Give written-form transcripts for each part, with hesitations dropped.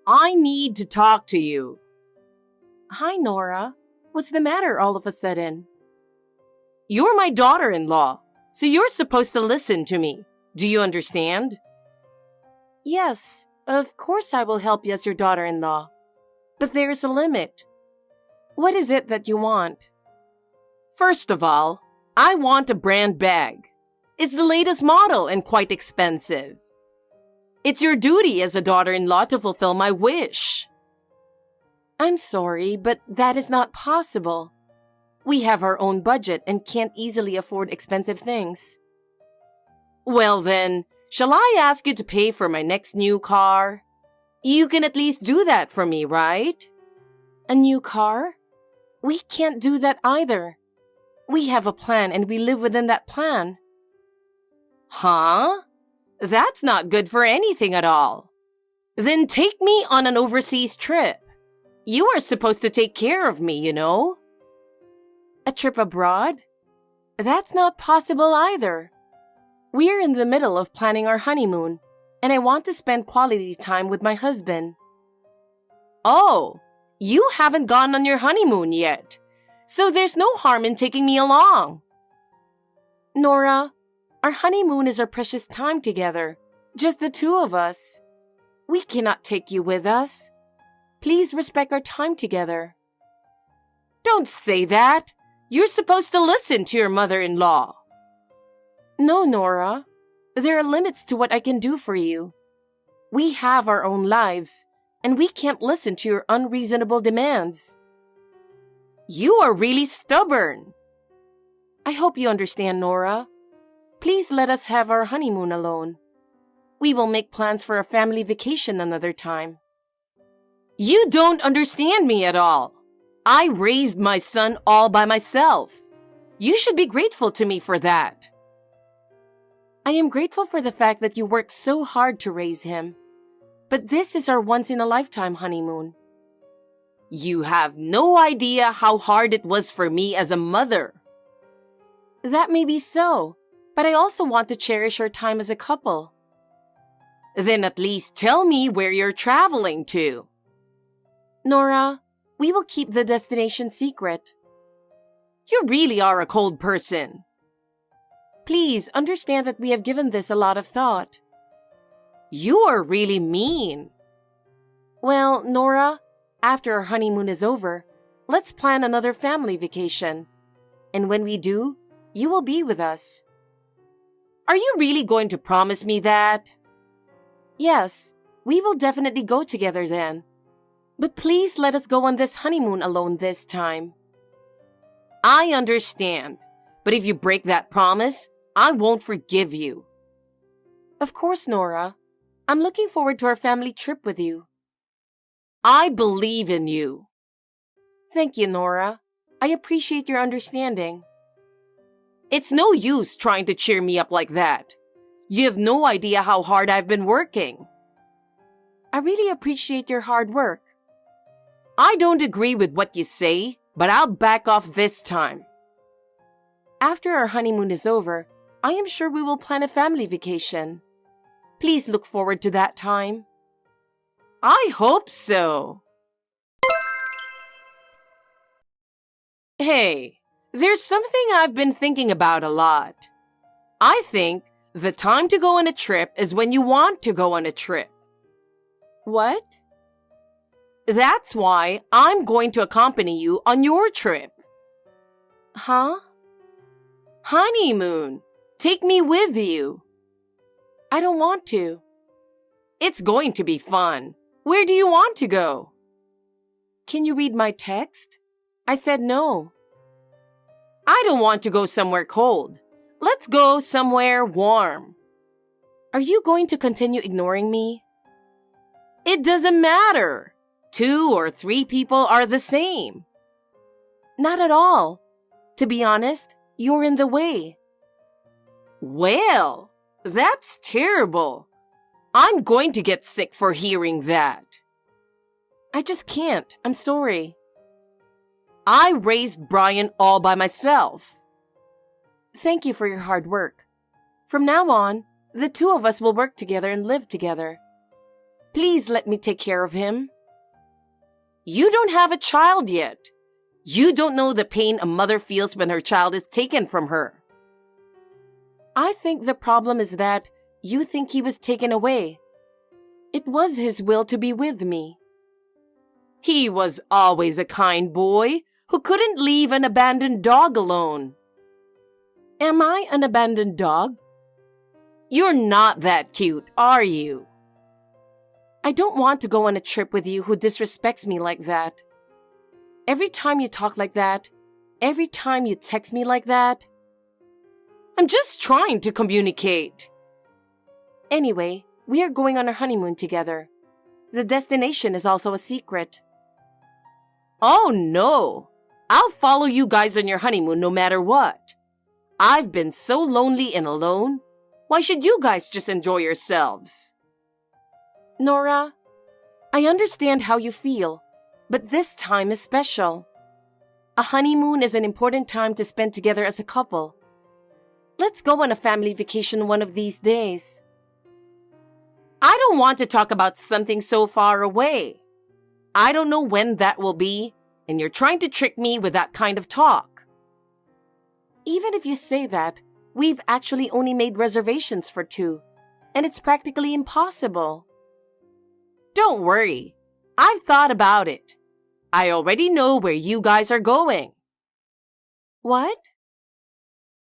I need to talk to you. Hi, Nora. What's the matter all of a sudden? You're my daughter-in-law, so you're supposed to listen to me. Do you understand? Yes, of course I will help you as your daughter-in-law. But there's a limit. What is it that you want? First of all, I want a brand bag. It's the latest model and quite expensive. It's your duty as a daughter-in-law to fulfill my wish. I'm sorry, but that is not possible. We have our own budget and can't easily afford expensive things. Well then, shall I ask you to pay for my next new car? You can at least do that for me, right? A new car? We can't do that either. We have a plan and we live within that plan. Huh? That's not good for anything at all. Then take me on an overseas trip. You are supposed to take care of me, you know. A trip abroad? That's not possible either. We're in the middle of planning our honeymoon, and I want to spend quality time with my husband. Oh, you haven't gone on your honeymoon yet, so there's no harm in taking me along. Nora, our honeymoon is our precious time together, just the two of us. We cannot take you with us. Please respect our time together. Don't say that. You're supposed to listen to your mother-in-law. No, Nora. There are limits to what I can do for you. We have our own lives, and we can't listen to your unreasonable demands. You are really stubborn. I hope you understand, Nora. Please let us have our honeymoon alone. We will make plans for a family vacation another time. You don't understand me at all. I raised my son all by myself. You should be grateful to me for that. I am grateful for the fact that you worked so hard to raise him. But this is our once-in-a-lifetime honeymoon. You have no idea how hard it was for me as a mother. That may be so, but I also want to cherish our time as a couple. Then at least tell me where you're traveling to. Nora, we will keep the destination secret. You really are a cold person. Please understand that we have given this a lot of thought. You are really mean. Well, Nora, after our honeymoon is over, let's plan another family vacation. And when we do, you will be with us. Are you really going to promise me that? Yes, we will definitely go together then. But please let us go on this honeymoon alone this time. I understand, but if you break that promise, I won't forgive you. Of course, Nora. I'm looking forward to our family trip with you. I believe in you. Thank you, Nora. I appreciate your understanding. It's no use trying to cheer me up like that. You have no idea how hard I've been working. I really appreciate your hard work. I don't agree with what you say, but I'll back off this time. After our honeymoon is over, I am sure we will plan a family vacation. Please look forward to that time. I hope so. Hey, there's something I've been thinking about a lot. I think the time to go on a trip is when you want to go on a trip. What? That's why I'm going to accompany you on your trip. Huh? Honeymoon. Take me with you. I don't want to. It's going to be fun. Where do you want to go? Can you read my text? I said no. I don't want to go somewhere cold. Let's go somewhere warm. Are you going to continue ignoring me? It doesn't matter. 2 or 3 people are the same. Not at all. To be honest, you're in the way. Well, that's terrible. I'm going to get sick for hearing that. I just can't. I'm sorry. I raised Brian all by myself. Thank you for your hard work. From now on, the two of us will work together and live together. Please let me take care of him. You don't have a child yet. You don't know the pain a mother feels when her child is taken from her. I think the problem is that you think he was taken away. It was his will to be with me. He was always a kind boy who couldn't leave an abandoned dog alone. Am I an abandoned dog? You're not that cute, are you? I don't want to go on a trip with you who disrespects me like that. Every time you talk like that, every time you text me like that. I'm just trying to communicate. Anyway, we are going on our honeymoon together. The destination is also a secret. Oh no! I'll follow you guys on your honeymoon no matter what. I've been so lonely and alone. Why should you guys just enjoy yourselves? Nora, I understand how you feel, but this time is special. A honeymoon is an important time to spend together as a couple. Let's go on a family vacation one of these days. I don't want to talk about something so far away. I don't know when that will be, and you're trying to trick me with that kind of talk. Even if you say that, we've actually only made reservations for 2, and it's practically impossible. Don't worry. I've thought about it. I already know where you guys are going. What?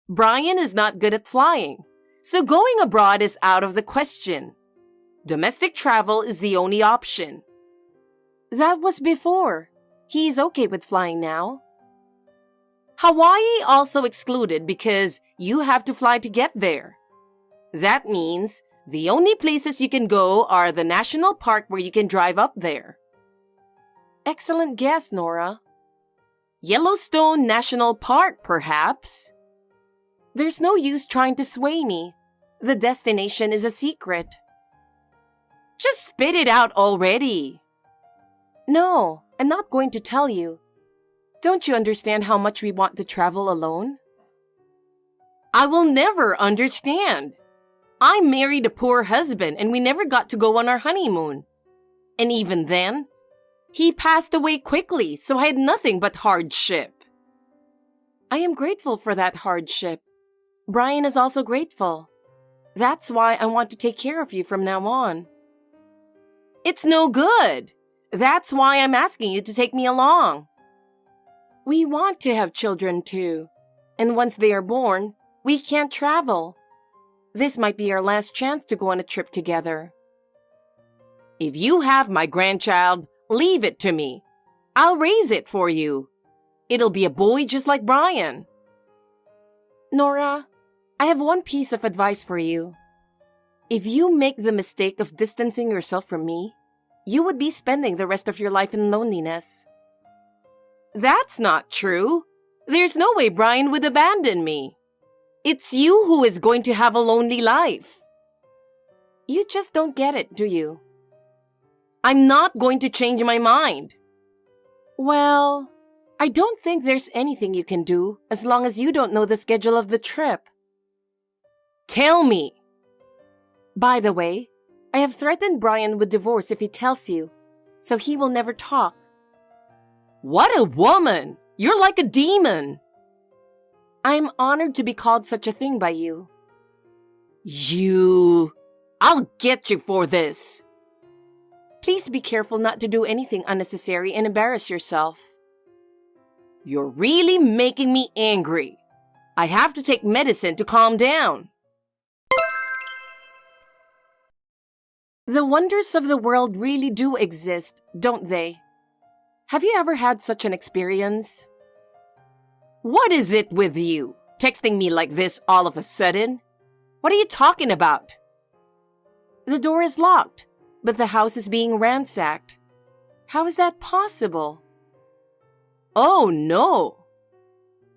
Brian is not good at flying, so going abroad is out of the question. Domestic travel is the only option. That was before. He's okay with flying now. Hawaii also excluded because you have to fly to get there. That means the only places you can go are the national park where you can drive up there. Excellent guess, Nora. Yellowstone National Park, perhaps. There's no use trying to sway me. The destination is a secret. Just spit it out already. No, I'm not going to tell you. Don't you understand how much we want to travel alone? I will never understand. I married a poor husband and we never got to go on our honeymoon. And even then, he passed away quickly, so I had nothing but hardship. I am grateful for that hardship. Brian is also grateful. That's why I want to take care of you from now on. It's no good. That's why I'm asking you to take me along. We want to have children too. And once they are born, we can't travel. This might be our last chance to go on a trip together. If you have my grandchild, leave it to me. I'll raise it for you. It'll be a boy just like Brian. Nora, I have one piece of advice for you. If you make the mistake of distancing yourself from me, you would be spending the rest of your life in loneliness. That's not true. There's no way Brian would abandon me. It's you who is going to have a lonely life. You just don't get it, do you? I'm not going to change my mind. Well, I don't think there's anything you can do as long as you don't know the schedule of the trip. Tell me. By the way, I have threatened Brian with divorce if he tells you, so he will never talk. What a woman! You're like a demon. I am honored to be called such a thing by you. I'll get you for this. Please be careful not to do anything unnecessary and embarrass yourself. You're really making me angry. I have to take medicine to calm down. The wonders of the world really do exist, don't they? Have you ever had such an experience? What is it with you? Texting me like this all of a sudden? What are you talking about? The door is locked, but the house is being ransacked. How is that possible? Oh, no.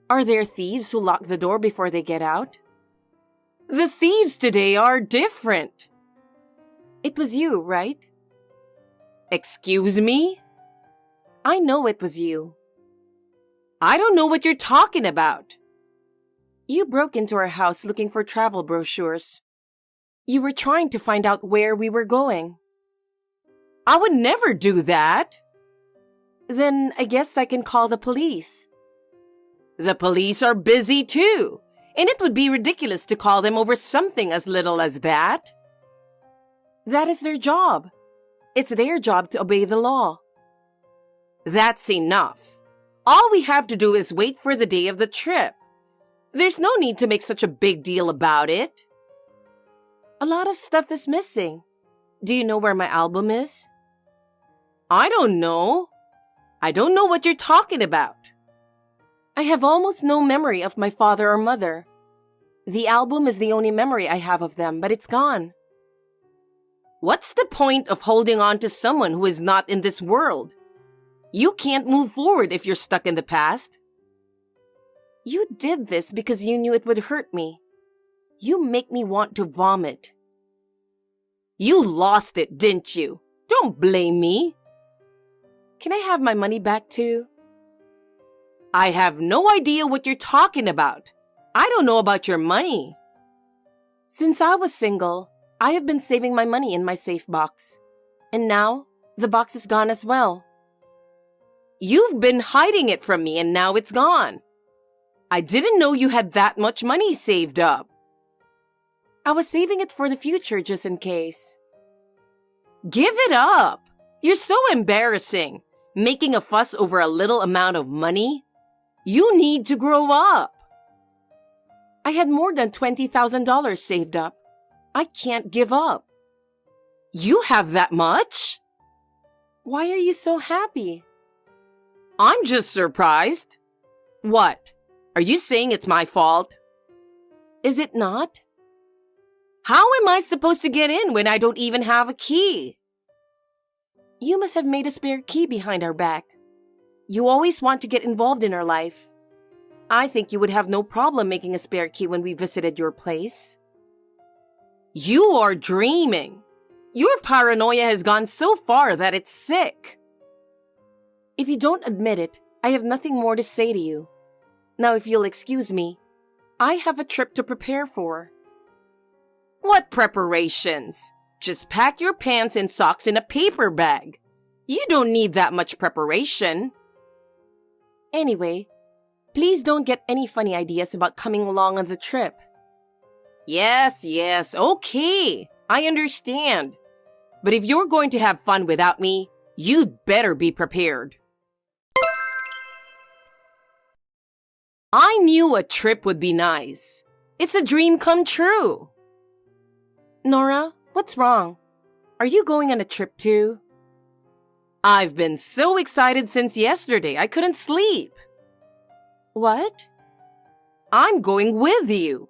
Are there thieves who lock the door before they get out? The thieves today are different. It was you, right? Excuse me? I know it was you. I don't know what you're talking about. You broke into our house looking for travel brochures. You were trying to find out where we were going. I would never do that. Then I guess I can call the police. The police are busy too, and it would be ridiculous to call them over something as little as that. That is their job. It's their job to obey the law. That's enough. All we have to do is wait for the day of the trip. There's no need to make such a big deal about it. A lot of stuff is missing. Do you know where my album is? I don't know. I don't know what you're talking about. I have almost no memory of my father or mother. The album is the only memory I have of them, but it's gone. What's the point of holding on to someone who is not in this world? You can't move forward if you're stuck in the past. You did this because you knew it would hurt me. You make me want to vomit. You lost it, didn't you? Don't blame me. Can I have my money back too? I have no idea what you're talking about. I don't know about your money. Since I was single, I have been saving my money in my safe box. And now, the box is gone as well. You've been hiding it from me and now it's gone. I didn't know you had that much money saved up. I was saving it for the future just in case. Give it up. You're so embarrassing. Making a fuss over a little amount of money. You need to grow up. I had more than $20,000 saved up. I can't give up. You have that much? Why are you so happy? I'm just surprised. What? Are you saying it's my fault? Is it not? How am I supposed to get in when I don't even have a key? You must have made a spare key behind our back. You always want to get involved in our life. I think you would have no problem making a spare key when we visited your place. You are dreaming. Your paranoia has gone so far that it's sick. If you don't admit it, I have nothing more to say to you. Now, if you'll excuse me, I have a trip to prepare for. What preparations? Just pack your pants and socks in a paper bag. You don't need that much preparation. Anyway, please don't get any funny ideas about coming along on the trip. Yes, okay. I understand. But if you're going to have fun without me, you'd better be prepared. I knew a trip would be nice. It's a dream come true. Nora, what's wrong? Are you going on a trip too? I've been so excited since yesterday, I couldn't sleep. What? I'm going with you.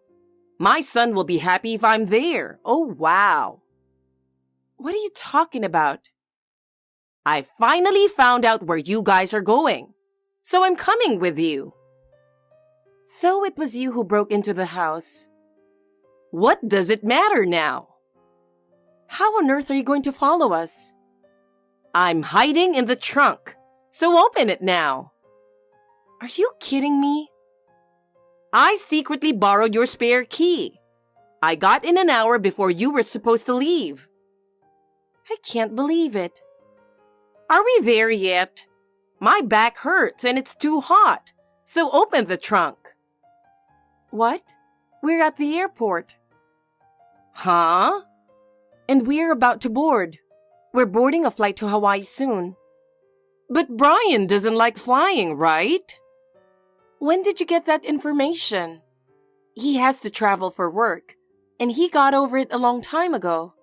My son will be happy if I'm there. Oh, wow. What are you talking about? I finally found out where you guys are going. So I'm coming with you. So it was you who broke into the house. What does it matter now? How on earth are you going to follow us? I'm hiding in the trunk, so open it now. Are you kidding me? I secretly borrowed your spare key. I got in an hour before you were supposed to leave. I can't believe it. Are we there yet? My back hurts and it's too hot, so open the trunk. What? We're at the airport. Huh? And we're about to board. We're boarding a flight to Hawaii soon. But Brian doesn't like flying, right? When did you get that information? He has to travel for work, and he got over it a long time ago.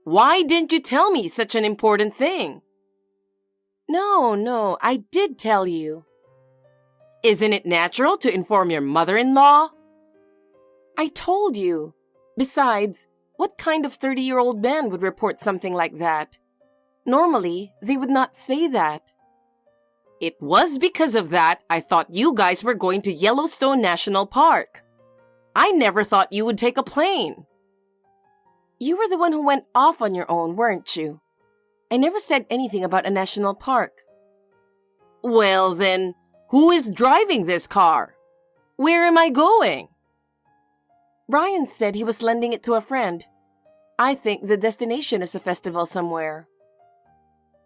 Why didn't you tell me such an important thing? No, I did tell you. Isn't it natural to inform your mother-in-law? I told you. Besides, what kind of 30-year-old man would report something like that? Normally, they would not say that. It was because of that I thought you guys were going to Yellowstone National Park. I never thought you would take a plane. You were the one who went off on your own, weren't you? I never said anything about a national park. Well then, who is driving this car? Where am I going? Brian said he was lending it to a friend. I think the destination is a festival somewhere.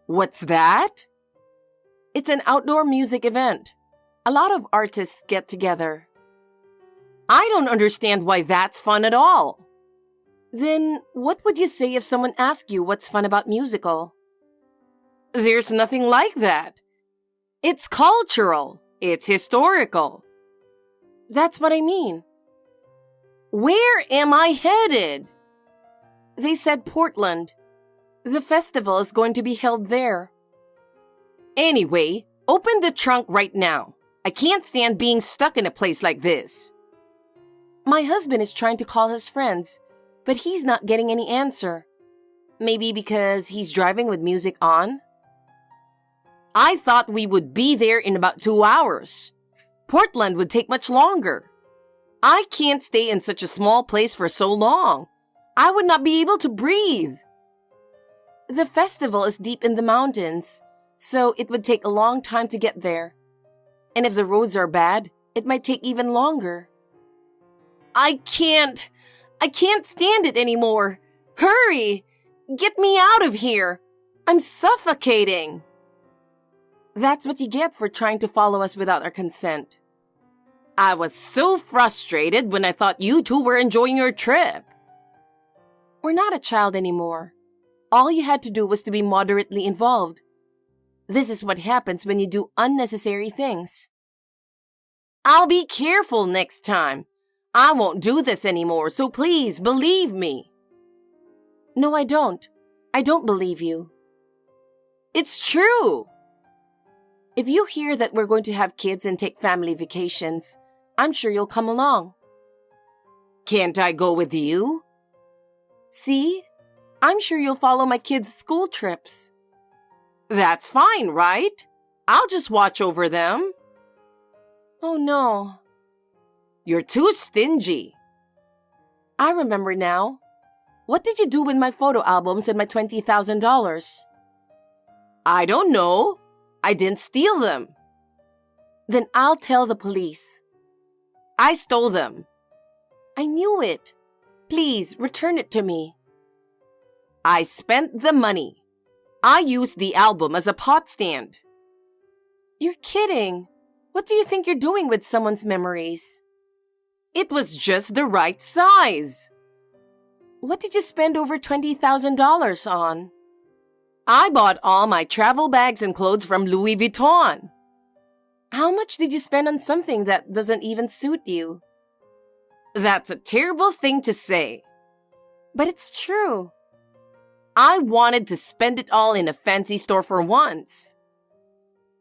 What's that? It's an outdoor music event. A lot of artists get together. I don't understand why that's fun at all. Then what would you say if someone asked you what's fun about musical? There's nothing like that. It's cultural. It's historical. That's what I mean. Where am I headed? They said Portland. The festival is going to be held there. Anyway, open the trunk right now. I can't stand being stuck in a place like this. My husband is trying to call his friends, but he's not getting any answer. Maybe because he's driving with music on? I thought we would be there in about 2 hours. Portland would take much longer. I can't stay in such a small place for so long. I would not be able to breathe. The festival is deep in the mountains, so it would take a long time to get there. And if the roads are bad, it might take even longer. I can't stand it anymore. Hurry! Get me out of here. I'm suffocating. That's what you get for trying to follow us without our consent. I was so frustrated when I thought you two were enjoying your trip. We're not a child anymore. All you had to do was to be moderately involved. This is what happens when you do unnecessary things. I'll be careful next time. I won't do this anymore, so please believe me. No, I don't. I don't believe you. It's true. If you hear that we're going to have kids and take family vacations, I'm sure you'll come along. Can't I go with you? See? I'm sure you'll follow my kids' school trips. That's fine, right? I'll just watch over them. Oh, no. You're too stingy. I remember now. What did you do with my photo albums and my $20,000? I don't know. I didn't steal them. Then I'll tell the police. I stole them. I knew it. Please, return it to me. I spent the money. I used the album as a pot stand. You're kidding. What do you think you're doing with someone's memories? It was just the right size. What did you spend over $20,000 on? I bought all my travel bags and clothes from Louis Vuitton. How much did you spend on something that doesn't even suit you? That's a terrible thing to say. But it's true. I wanted to spend it all in a fancy store for once.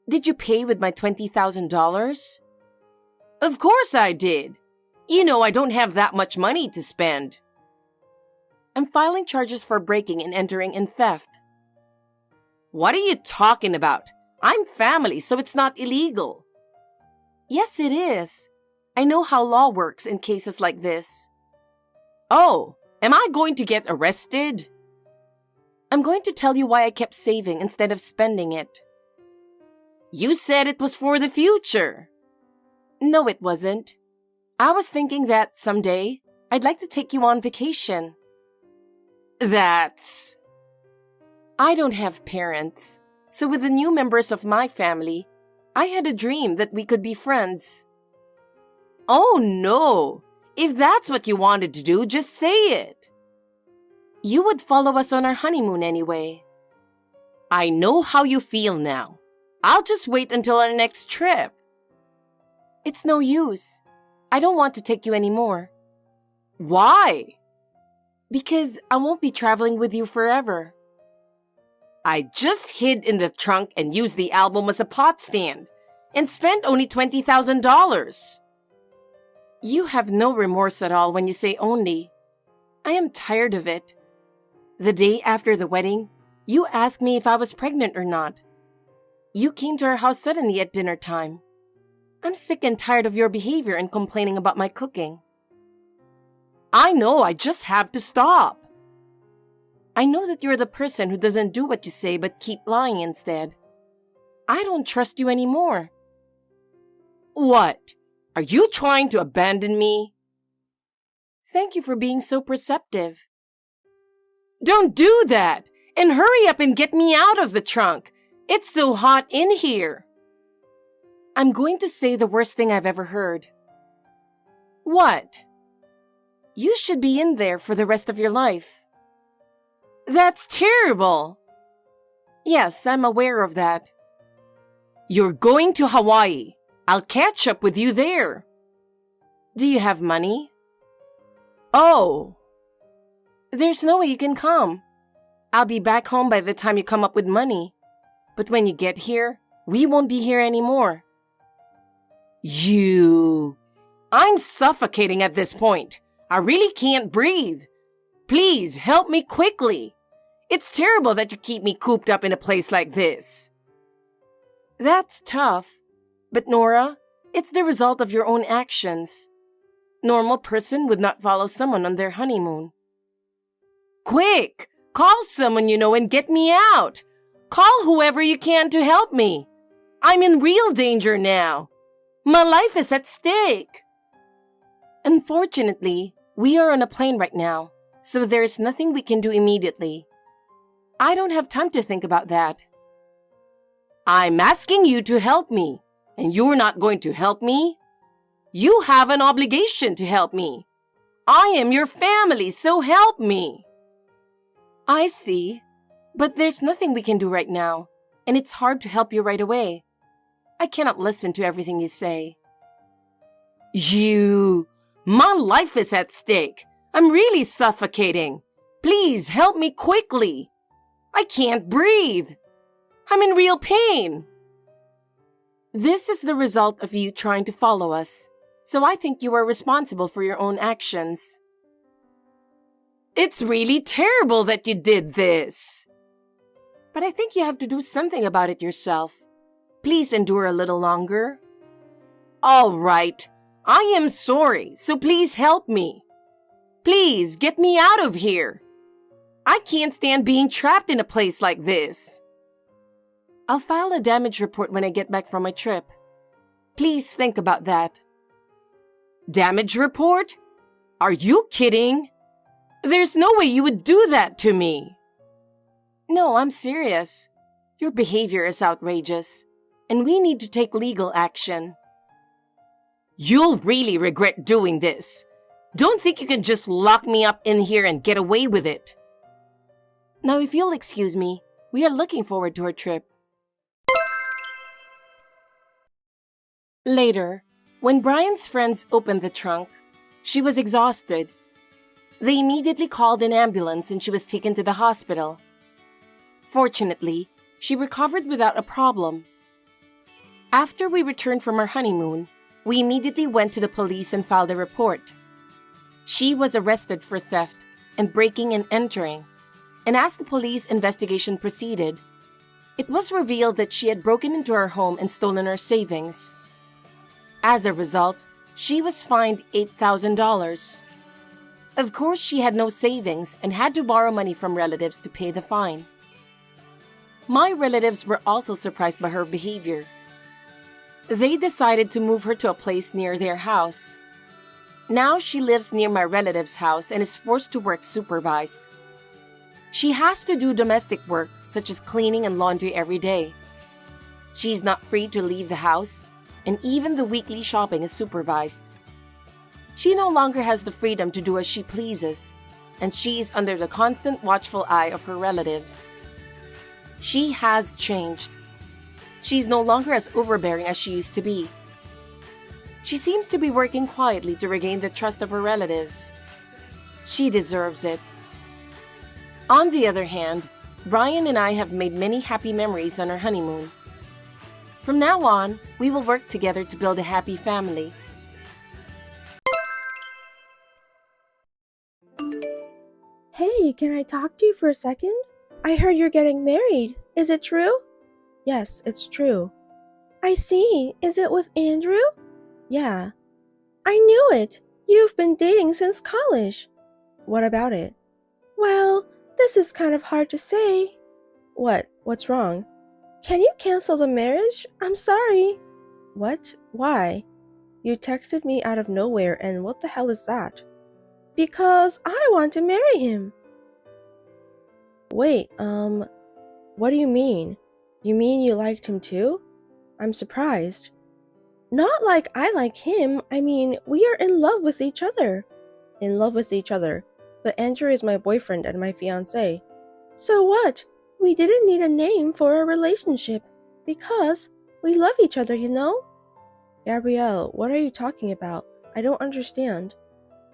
Did you pay with my $20,000? Of course I did. You know I don't have that much money to spend. I'm filing charges for breaking and entering and theft. What are you talking about? I'm family, so it's not illegal. Yes, it is. I know how law works in cases like this. Oh, am I going to get arrested? I'm going to tell you why I kept saving instead of spending it. You said it was for the future. No, it wasn't. I was thinking that someday I'd like to take you on vacation. That's... I don't have parents, so with the new members of my family, I had a dream that we could be friends. Oh no! If that's what you wanted to do, just say it. You would follow us on our honeymoon anyway. I know how you feel now. I'll just wait until our next trip. It's no use. I don't want to take you anymore. Why? Because I won't be traveling with you forever. I just hid in the trunk and used the album as a pot stand and spent only $20,000. You have no remorse at all when you say only. I am tired of it. The day after the wedding, you asked me if I was pregnant or not. You came to our house suddenly at dinner time. I'm sick and tired of your behavior and complaining about my cooking. I know, I just have to stop. I know that you're the person who doesn't do what you say but keep lying instead. I don't trust you anymore. What? Are you trying to abandon me? Thank you for being so perceptive. Don't do that! And hurry up and get me out of the trunk! It's so hot in here! I'm going to say the worst thing I've ever heard. What? You should be in there for the rest of your life. That's terrible! Yes, I'm aware of that. You're going to Hawaii. I'll catch up with you there. Do you have money? Oh. There's no way you can come. I'll be back home by the time you come up with money. But when you get here, we won't be here anymore. I'm suffocating at this point. I really can't breathe. Please help me quickly. It's terrible that you keep me cooped up in a place like this. That's tough. But Nora, it's the result of your own actions. Normal person would not follow someone on their honeymoon. Quick! Call someone you know and get me out. Call whoever you can to help me. I'm in real danger now. My life is at stake. Unfortunately, we are on a plane right now, so there is nothing we can do immediately. I don't have time to think about that. I'm asking you to help me, and you're not going to help me? You have an obligation to help me. I am your family, so help me. I see, but there's nothing we can do right now, and it's hard to help you right away. I cannot listen to everything you say. My life is at stake. I'm really suffocating. Please help me quickly. I can't breathe. I'm in real pain. This is the result of you trying to follow us, so I think you are responsible for your own actions. It's really terrible that you did this. But I think you have to do something about it yourself. Please endure a little longer. All right. I am sorry, so please help me. Please get me out of here. I can't stand being trapped in a place like this. I'll file a damage report when I get back from my trip. Please think about that. Damage report? Are you kidding? There's no way you would do that to me. No, I'm serious. Your behavior is outrageous, and we need to take legal action. You'll really regret doing this. Don't think you can just lock me up in here and get away with it. Now, if you'll excuse me, we are looking forward to our trip. Later, when Brian's friends opened the trunk, she was exhausted. They immediately called an ambulance and she was taken to the hospital. Fortunately, she recovered without a problem. After we returned from our honeymoon, we immediately went to the police and filed a report. She was arrested for theft and breaking and entering, and as the police investigation proceeded, it was revealed that she had broken into our home and stolen our savings. As a result, she was fined $8,000. Of course, she had no savings and had to borrow money from relatives to pay the fine. My relatives were also surprised by her behavior. They decided to move her to a place near their house. Now she lives near my relative's house and is forced to work supervised. She has to do domestic work such as cleaning and laundry every day. She's not free to leave the house, and even the weekly shopping is supervised. She no longer has the freedom to do as she pleases, and she is under the constant watchful eye of her relatives. She has changed. She's no longer as overbearing as she used to be. She seems to be working quietly to regain the trust of her relatives. She deserves it. On the other hand, Brian and I have made many happy memories on our honeymoon. From now on, we will work together to build a happy family. Hey, can I talk to you for a second? I heard you're getting married. Is it true? Yes, it's true. I see. Is it with Andrew? Yeah. I knew it. You've been dating since college. What about it? Well, this is kind of hard to say. What? What's wrong? Can you cancel the marriage? I'm sorry. What? Why? You texted me out of nowhere, and what the hell is that? Because I want to marry him. Wait, what do you mean? You mean you liked him too? I'm surprised. Not like I like him, I mean, we are in love with each other. In love with each other, but Andrew is my boyfriend and my fiancé. So what? We didn't need a name for a relationship, because we love each other, you know? Gabrielle, what are you talking about? I don't understand.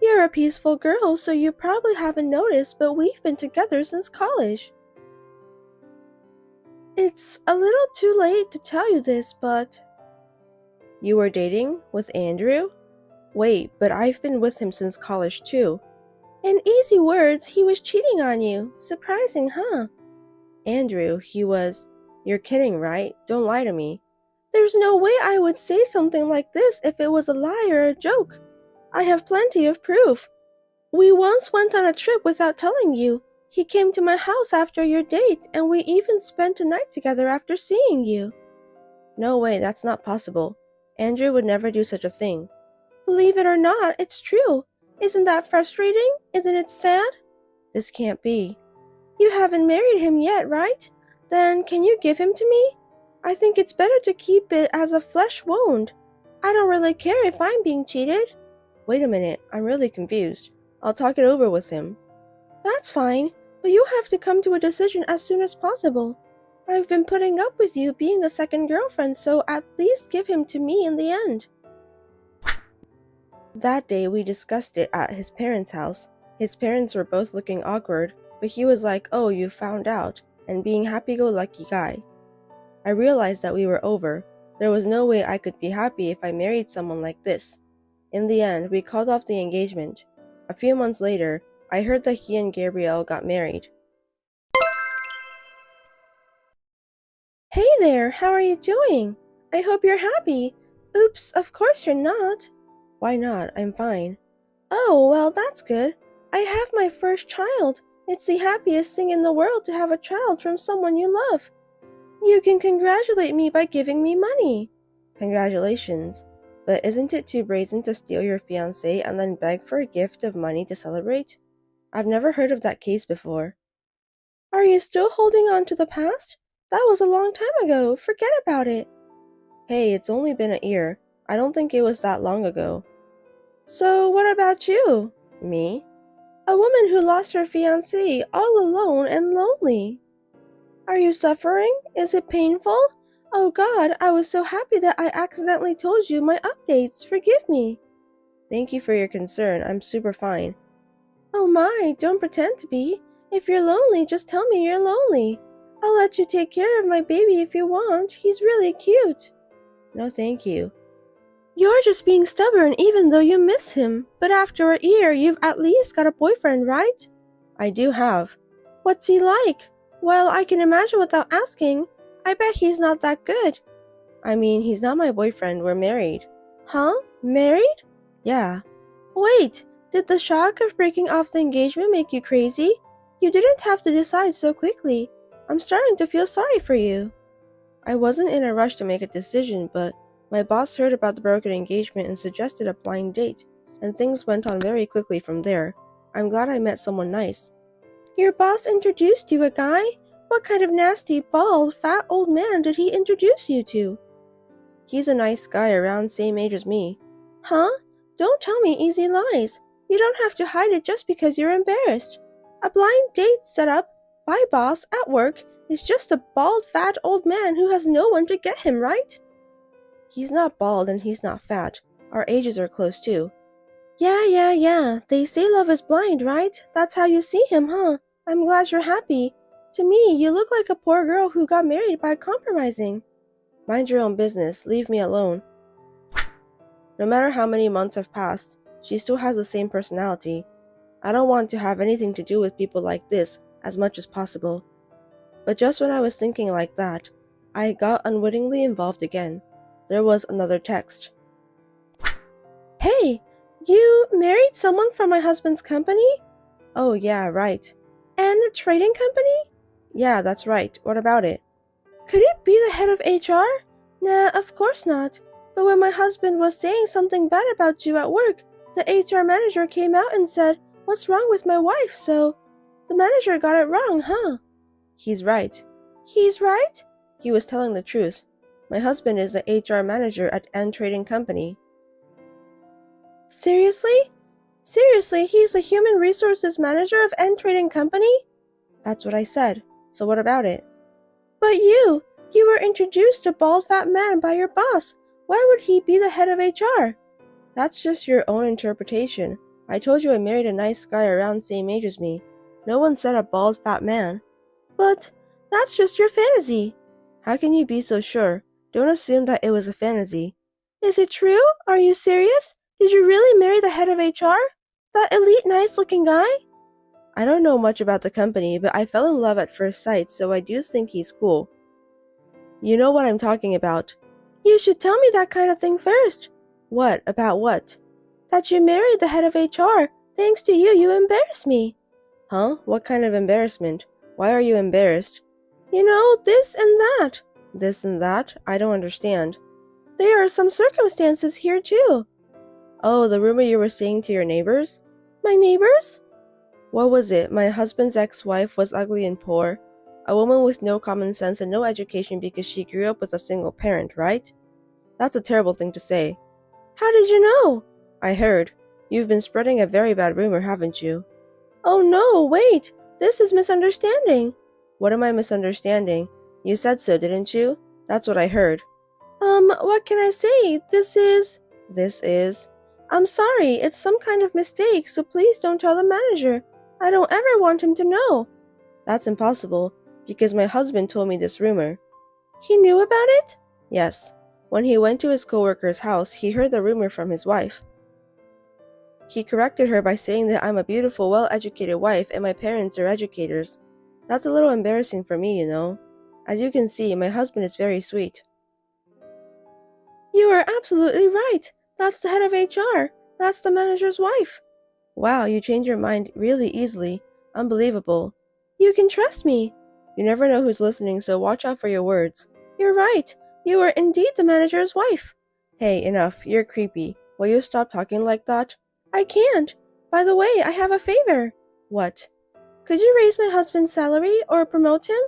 You're a peaceful girl, so you probably haven't noticed, but we've been together since college. It's a little too late to tell you this, but... You were dating with Andrew? Wait, but I've been with him since college too. In easy words, he was cheating on you. Surprising, huh? Andrew, he was... You're kidding, right? Don't lie to me. There's no way I would say something like this if it was a lie or a joke. I have plenty of proof. We once went on a trip without telling you. He came to my house after your date, and we even spent a night together after seeing you. No way, that's not possible. Andrew would never do such a thing. Believe it or not, it's true. Isn't that frustrating? Isn't it sad? This can't be. You haven't married him yet, right? Then can you give him to me? I think it's better to keep it as a flesh wound. I don't really care if I'm being cheated. Wait a minute, I'm really confused. I'll talk it over with him. That's fine, but you have to come to a decision as soon as possible. I've been putting up with you being the second girlfriend, so at least give him to me in the end. That day we discussed it at his parents' house. His parents were both looking awkward, but he was like, oh, you found out, and being happy-go-lucky guy. I realized that we were over. There was no way I could be happy if I married someone like this. In the end, we called off the engagement. A few months later, I heard that he and Gabrielle got married. Hey there, how are you doing? I hope you're happy. Oops, of course you're not. Why not? I'm fine. Oh, well, that's good. I have my first child. It's the happiest thing in the world to have a child from someone you love. You can congratulate me by giving me money. Congratulations. But isn't it too brazen to steal your fiancé and then beg for a gift of money to celebrate? I've never heard of that case before. Are you still holding on to the past? That was a long time ago. Forget about it. Hey, it's only been a year. I don't think it was that long ago. So what about you? Me? A woman who lost her fiancé all alone and lonely. Are you suffering? Is it painful? Oh God, I was so happy that I accidentally told you my updates. Forgive me. Thank you for your concern. I'm super fine. Oh my, don't pretend to be. If you're lonely, just tell me you're lonely. I'll let you take care of my baby if you want. He's really cute. No, thank you. You're just being stubborn even though you miss him. But after a year, you've at least got a boyfriend, right? I do have. What's he like? Well, I can imagine without asking. I bet he's not that good. I mean, he's not my boyfriend. We're married. Huh? Married? Yeah. Wait, did the shock of breaking off the engagement make you crazy? You didn't have to decide so quickly. I'm starting to feel sorry for you. I wasn't in a rush to make a decision, but my boss heard about the broken engagement and suggested a blind date, and things went on very quickly from there. I'm glad I met someone nice. Your boss introduced you a guy? What kind of nasty, bald, fat old man did he introduce you to? He's a nice guy around same age as me. Huh? Don't tell me easy lies. You don't have to hide it just because you're embarrassed. A blind date set up by boss at work is just a bald, fat old man who has no one to get him, right? He's not bald and he's not fat. Our ages are close too. Yeah. They say love is blind, right? That's how you see him, huh? I'm glad you're happy. To me, you look like a poor girl who got married by compromising. Mind your own business. Leave me alone. No matter how many months have passed, she still has the same personality. I don't want to have anything to do with people like this as much as possible. But just when I was thinking like that, I got unwittingly involved again. There was another text. Hey, you married someone from my husband's company? Oh yeah, right. And a trading company? Yeah, that's right. What about it? Could it be the head of HR? Nah, of course not. But when my husband was saying something bad about you at work, the HR manager came out and said, "What's wrong with my wife?" So the manager got it wrong, huh? He's right. He's right? He was telling the truth. My husband is the HR manager at N Trading Company. Seriously? Seriously, he's the human resources manager of N Trading Company? That's what I said. So what about it? But you were introduced to bald fat man by your boss. Why would he be the head of HR? That's just your own interpretation. I told you I married a nice guy around same age as me. No one said a bald fat man. But that's just your fantasy. How can you be so sure? Don't assume that it was a fantasy. Is it true? Are you serious? Did you really marry the head of HR? That elite nice-looking guy? I don't know much about the company, but I fell in love at first sight, so I do think he's cool. You know what I'm talking about. You should tell me that kind of thing first. What? About what? That you married the head of HR. Thanks to you, you embarrassed me. Huh? What kind of embarrassment? Why are you embarrassed? You know, this and that. This and that? I don't understand. There are some circumstances here, too. Oh, the rumor you were saying to your neighbors? My neighbors? What was it? My husband's ex-wife was ugly and poor. A woman with no common sense and no education because she grew up with a single parent, right? That's a terrible thing to say. How did you know? I heard. You've been spreading a very bad rumor, haven't you? Oh no, wait! This is misunderstanding. What am I misunderstanding? You said so, didn't you? That's what I heard. What can I say? This is... I'm sorry, it's some kind of mistake, so please don't tell the manager. I don't ever want him to know. That's impossible, because my husband told me this rumor. He knew about it? Yes. When he went to his coworker's house, he heard the rumor from his wife. He corrected her by saying that I'm a beautiful, well-educated wife and my parents are educators. That's a little embarrassing for me, you know. As you can see, my husband is very sweet. You are absolutely right. That's the head of HR. That's the manager's wife. Wow, you change your mind really easily. Unbelievable. You can trust me. You never know who's listening, so watch out for your words. You're right. You are indeed the manager's wife. Hey, enough. You're creepy. Will you stop talking like that? I can't. By the way, I have a favor. What? Could you raise my husband's salary or promote him?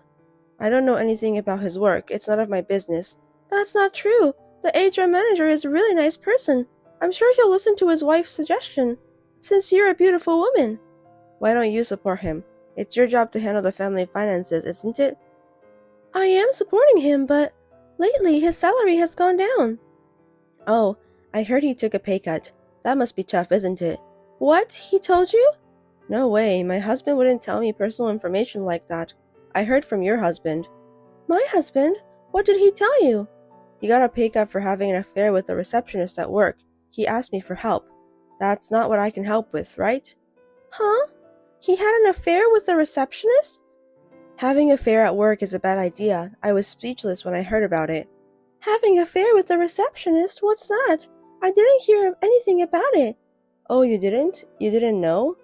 I don't know anything about his work. It's none of my business. That's not true. The HR manager is a really nice person. I'm sure he'll listen to his wife's suggestion. Since you're a beautiful woman. Why don't you support him? It's your job to handle the family finances, isn't it? I am supporting him, but lately his salary has gone down. Oh, I heard he took a pay cut. That must be tough, isn't it? What? He told you? No way. My husband wouldn't tell me personal information like that. I heard from your husband. My husband? What did he tell you? He got a pay cut for having an affair with a receptionist at work. He asked me for help. That's not what I can help with, right? Huh? He had an affair with a receptionist? Having an affair at work is a bad idea. I was speechless when I heard about it. Having an affair with a receptionist? What's that? I didn't hear anything about it. Oh, you didn't? You didn't know?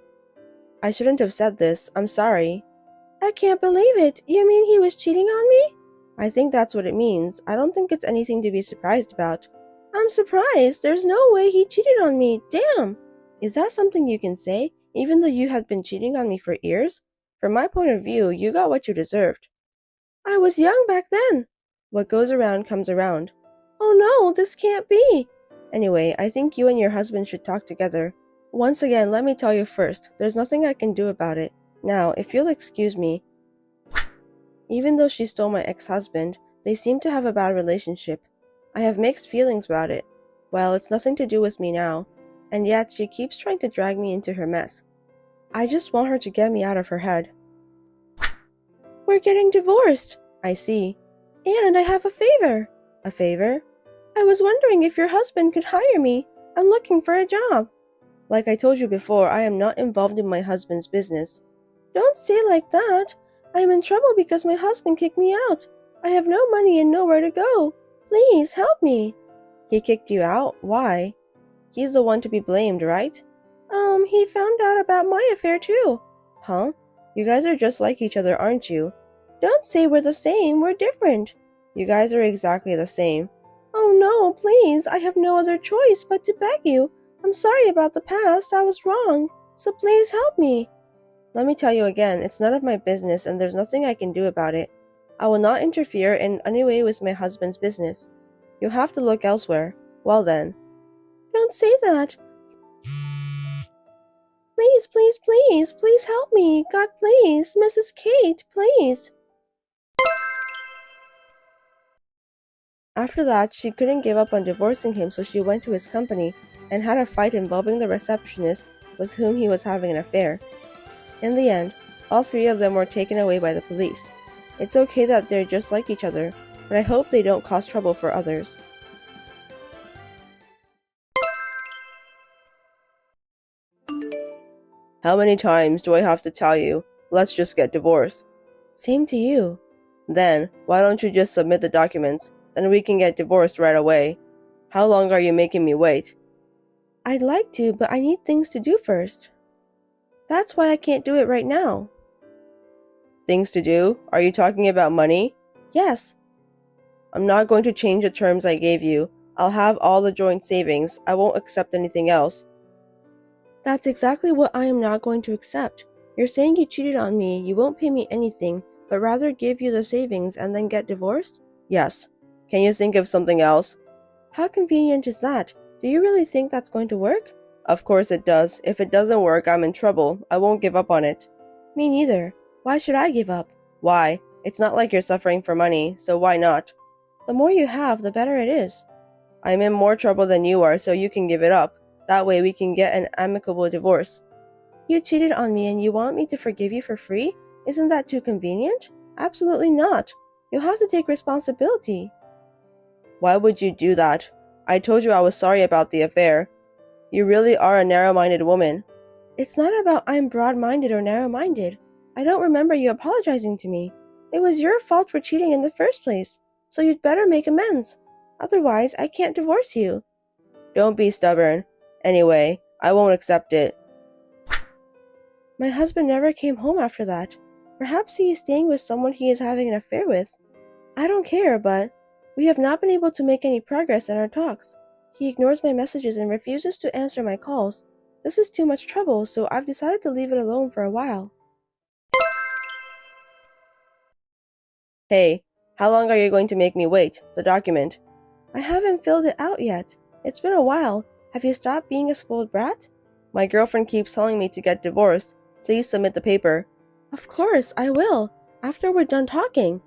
I shouldn't have said this. I'm sorry. I can't believe it. You mean he was cheating on me? I think that's what it means. I don't think it's anything to be surprised about. I'm surprised. There's no way he cheated on me. Damn. Is that something you can say, even though you had been cheating on me for years? From my point of view, you got what you deserved. I was young back then. What goes around comes around. Oh no, this can't be. Anyway, I think you and your husband should talk together. Once again, let me tell you first, there's nothing I can do about it. Now, if you'll excuse me. Even though she stole my ex-husband, they seem to have a bad relationship. I have mixed feelings about it. Well, it's nothing to do with me now. And yet, she keeps trying to drag me into her mess. I just want her to get me out of her head. We're getting divorced. I see. And I have a favor. A favor? I was wondering if your husband could hire me. I'm looking for a job. Like I told you before, I am not involved in my husband's business. Don't say like that. I am in trouble because my husband kicked me out. I have no money and nowhere to go. Please help me. He kicked you out? Why? He's the one to be blamed, right? He found out about my affair too. Huh? You guys are just like each other, aren't you? Don't say we're the same, we're different. You guys are exactly the same. Oh no, please, I have no other choice but to beg you. I'm sorry about the past, I was wrong. So please help me. Let me tell you again, it's none of my business and there's nothing I can do about it. I will not interfere in any way with my husband's business. You'll have to look elsewhere. Well then. Don't say that. Please, please, please, please help me. God, please. Mrs. Kate, please. After that, she couldn't give up on divorcing him, so she went to his company and had a fight involving the receptionist with whom he was having an affair. In the end, all three of them were taken away by the police. It's okay that they're just like each other, but I hope they don't cause trouble for others. How many times do I have to tell you, let's just get divorced? Same to you. Then, why don't you just submit the documents, then we can get divorced right away. How long are you making me wait? I'd like to, but I need things to do first. That's why I can't do it right now. Things to do? Are you talking about money? Yes. I'm not going to change the terms I gave you. I'll have all the joint savings. I won't accept anything else. That's exactly what I am not going to accept. You're saying you cheated on me, you won't pay me anything, but rather give you the savings and then get divorced? Yes. Can you think of something else? How convenient is that? Do you really think that's going to work? Of course it does. If it doesn't work, I'm in trouble. I won't give up on it. Me neither. Why should I give up? Why? It's not like you're suffering for money, so why not? The more you have, the better it is. I'm in more trouble than you are, so you can give it up. That way we can get an amicable divorce. You cheated on me and you want me to forgive you for free? Isn't that too convenient? Absolutely not. You'll have to take responsibility. Why would you do that? I told you I was sorry about the affair. You really are a narrow-minded woman. It's not about I'm broad-minded or narrow-minded. I don't remember you apologizing to me. It was your fault for cheating in the first place, so you'd better make amends. Otherwise, I can't divorce you. Don't be stubborn. Anyway, I won't accept it. My husband never came home after that. Perhaps he is staying with someone he is having an affair with. I don't care, but we have not been able to make any progress in our talks. He ignores my messages and refuses to answer my calls. This is too much trouble, so I've decided to leave it alone for a while. Hey, how long are you going to make me wait? The document. I haven't filled it out yet. It's been a while. Have you stopped being a spoiled brat? My girlfriend keeps telling me to get divorced. Please submit the paper. Of course, I will. After we're done talking.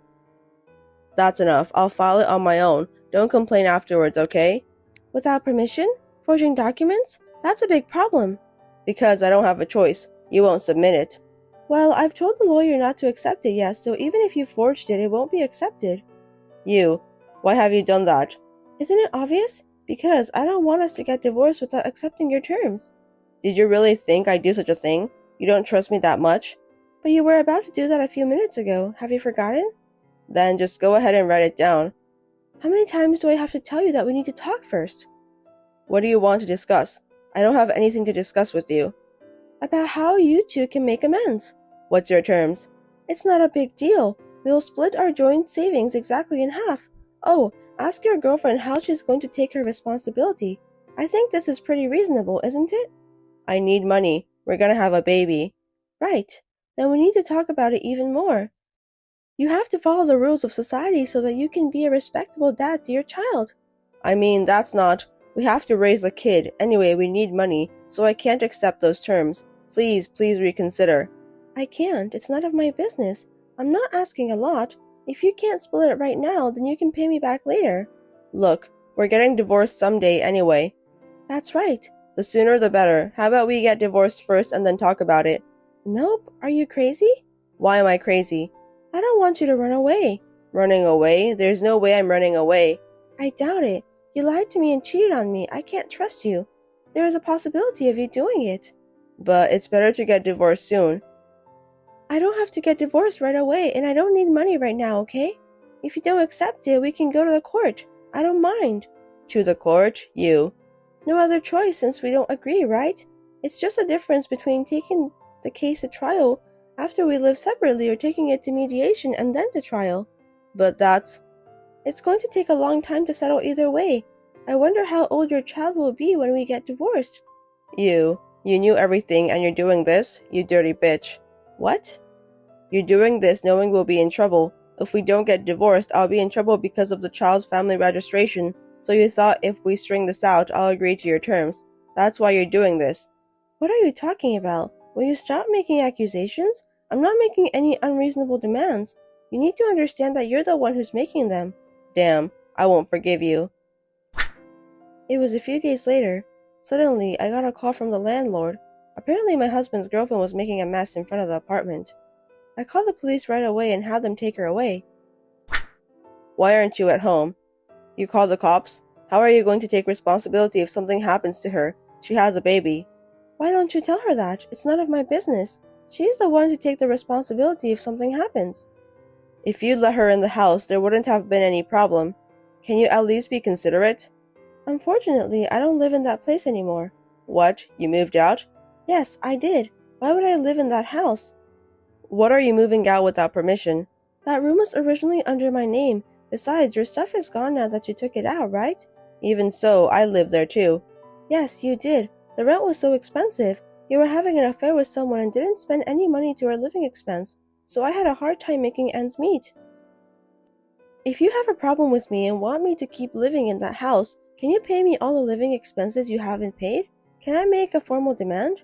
That's enough. I'll file it on my own. Don't complain afterwards, okay? Without permission? Forging documents? That's a big problem. Because I don't have a choice. You won't submit it. Well, I've told the lawyer not to accept it yet, so even if you forged it, it won't be accepted. Why have you done that? Isn't it obvious? Because I don't want us to get divorced without accepting your terms. Did you really think I'd do such a thing? You don't trust me that much? But you were about to do that a few minutes ago. Have you forgotten? Then just go ahead and write it down. How many times do I have to tell you that we need to talk first? What do you want to discuss? I don't have anything to discuss with you. About how you two can make amends. What's your terms? It's not a big deal. We'll split our joint savings exactly in half. Oh, ask your girlfriend how she's going to take her responsibility. I think this is pretty reasonable, isn't it? I need money. We're gonna have a baby. Right. Then we need to talk about it even more. You have to follow the rules of society so that you can be a respectable dad to your child. I mean, that's not... We have to raise a kid. Anyway, we need money, so I can't accept those terms. Please reconsider. I can't. It's none of my business. I'm not asking a lot. If you can't split it right now, then you can pay me back later. Look, we're getting divorced someday anyway. That's right. The sooner the better. How about we get divorced first and then talk about it? Nope. Are you crazy? Why am I crazy? I don't want you to run away. Running away? There's no way I'm running away. I doubt it. You lied to me and cheated on me. I can't trust you. There is a possibility of you doing it. But it's better to get divorced soon. I don't have to get divorced right away, and I don't need money right now, okay? If you don't accept it, we can go to the court. I don't mind. To the court? You. No other choice since we don't agree, right? It's just a difference between taking the case to trial after we live separately or taking it to mediation and then to trial. But that's... It's going to take a long time to settle either way. I wonder how old your child will be when we get divorced. You knew everything and you're doing this? You dirty bitch. What? You're doing this knowing we'll be in trouble. If we don't get divorced, I'll be in trouble because of the child's family registration. So you thought if we string this out, I'll agree to your terms. That's why you're doing this. What are you talking about? Will you stop making accusations? I'm not making any unreasonable demands. You need to understand that you're the one who's making them. Damn, I won't forgive you. It was a few days later. Suddenly, I got a call from the landlord. Apparently, my husband's girlfriend was making a mess in front of the apartment. I called the police right away and had them take her away. Why aren't you at home? You called the cops? How are you going to take responsibility if something happens to her? She has a baby. Why don't you tell her that? It's none of my business. She's the one to take the responsibility if something happens. If you'd let her in the house, there wouldn't have been any problem. Can you at least be considerate? Unfortunately, I don't live in that place anymore. What? You moved out? Yes, I did. Why would I live in that house? What are you moving out without permission? That room was originally under my name. Besides, your stuff is gone now that you took it out, right? Even so, I lived there too. Yes, you did. The rent was so expensive. You were having an affair with someone and didn't spend any money to our living expense, so I had a hard time making ends meet. If you have a problem with me and want me to keep living in that house, can you pay me all the living expenses you haven't paid? Can I make a formal demand?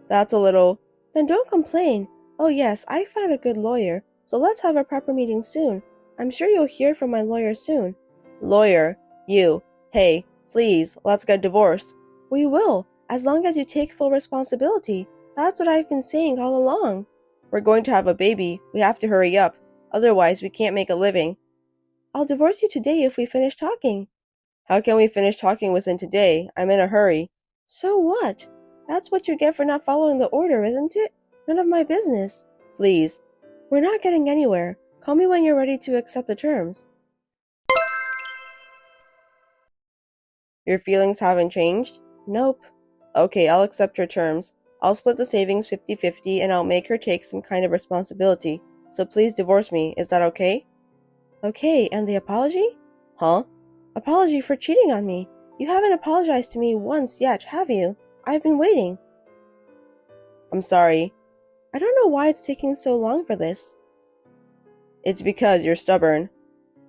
That's a little... Then don't complain. Oh yes, I found a good lawyer, so let's have a proper meeting soon. I'm sure you'll hear from my lawyer soon. Lawyer? You? Hey, please, let's get divorced. We will, as long as you take full responsibility. That's what I've been saying all along. We're going to have a baby. We have to hurry up. Otherwise, we can't make a living. I'll divorce you today if we finish talking. How can we finish talking within today? I'm in a hurry. So what? That's what you get for not following the order, isn't it? None of my business. Please. We're not getting anywhere. Call me when you're ready to accept the terms. Your feelings haven't changed? Nope. Okay, I'll accept your terms. I'll split the savings 50-50 and I'll make her take some kind of responsibility. So please divorce me. Is that okay? Okay, and the apology? Huh? Apology for cheating on me. You haven't apologized to me once yet, have you? I've been waiting. I'm sorry. I don't know why it's taking so long for this. It's because you're stubborn.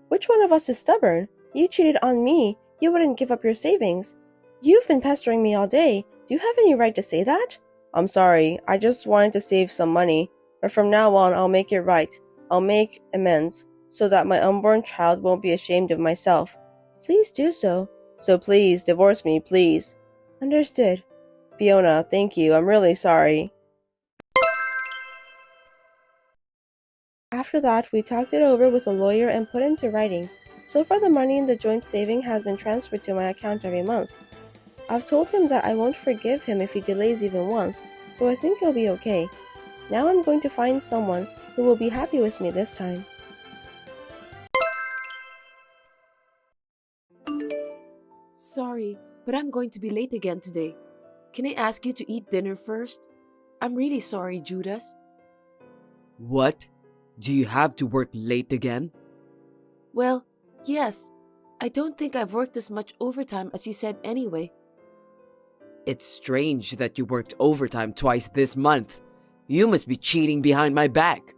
Which one of us is stubborn? You cheated on me. You wouldn't give up your savings. You've been pestering me all day. Do you have any right to say that? I'm sorry. I just wanted to save some money. But from now on, I'll make it right. I'll make amends so that my unborn child won't be ashamed of myself. Please do so. So please, divorce me, please. Understood. Fiona, thank you. I'm really sorry. After that, we talked it over with a lawyer and put into writing. So far, the money in the joint saving has been transferred to my account every month. I've told him that I won't forgive him if he delays even once, so I think he'll be okay. Now I'm going to find someone who will be happy with me this time. Sorry, but I'm going to be late again today. Can I ask you to eat dinner first? I'm really sorry, Judas. What? Do you have to work late again? Well, yes. I don't think I've worked as much overtime as you said anyway. It's strange that you worked overtime twice this month. You must be cheating behind my back.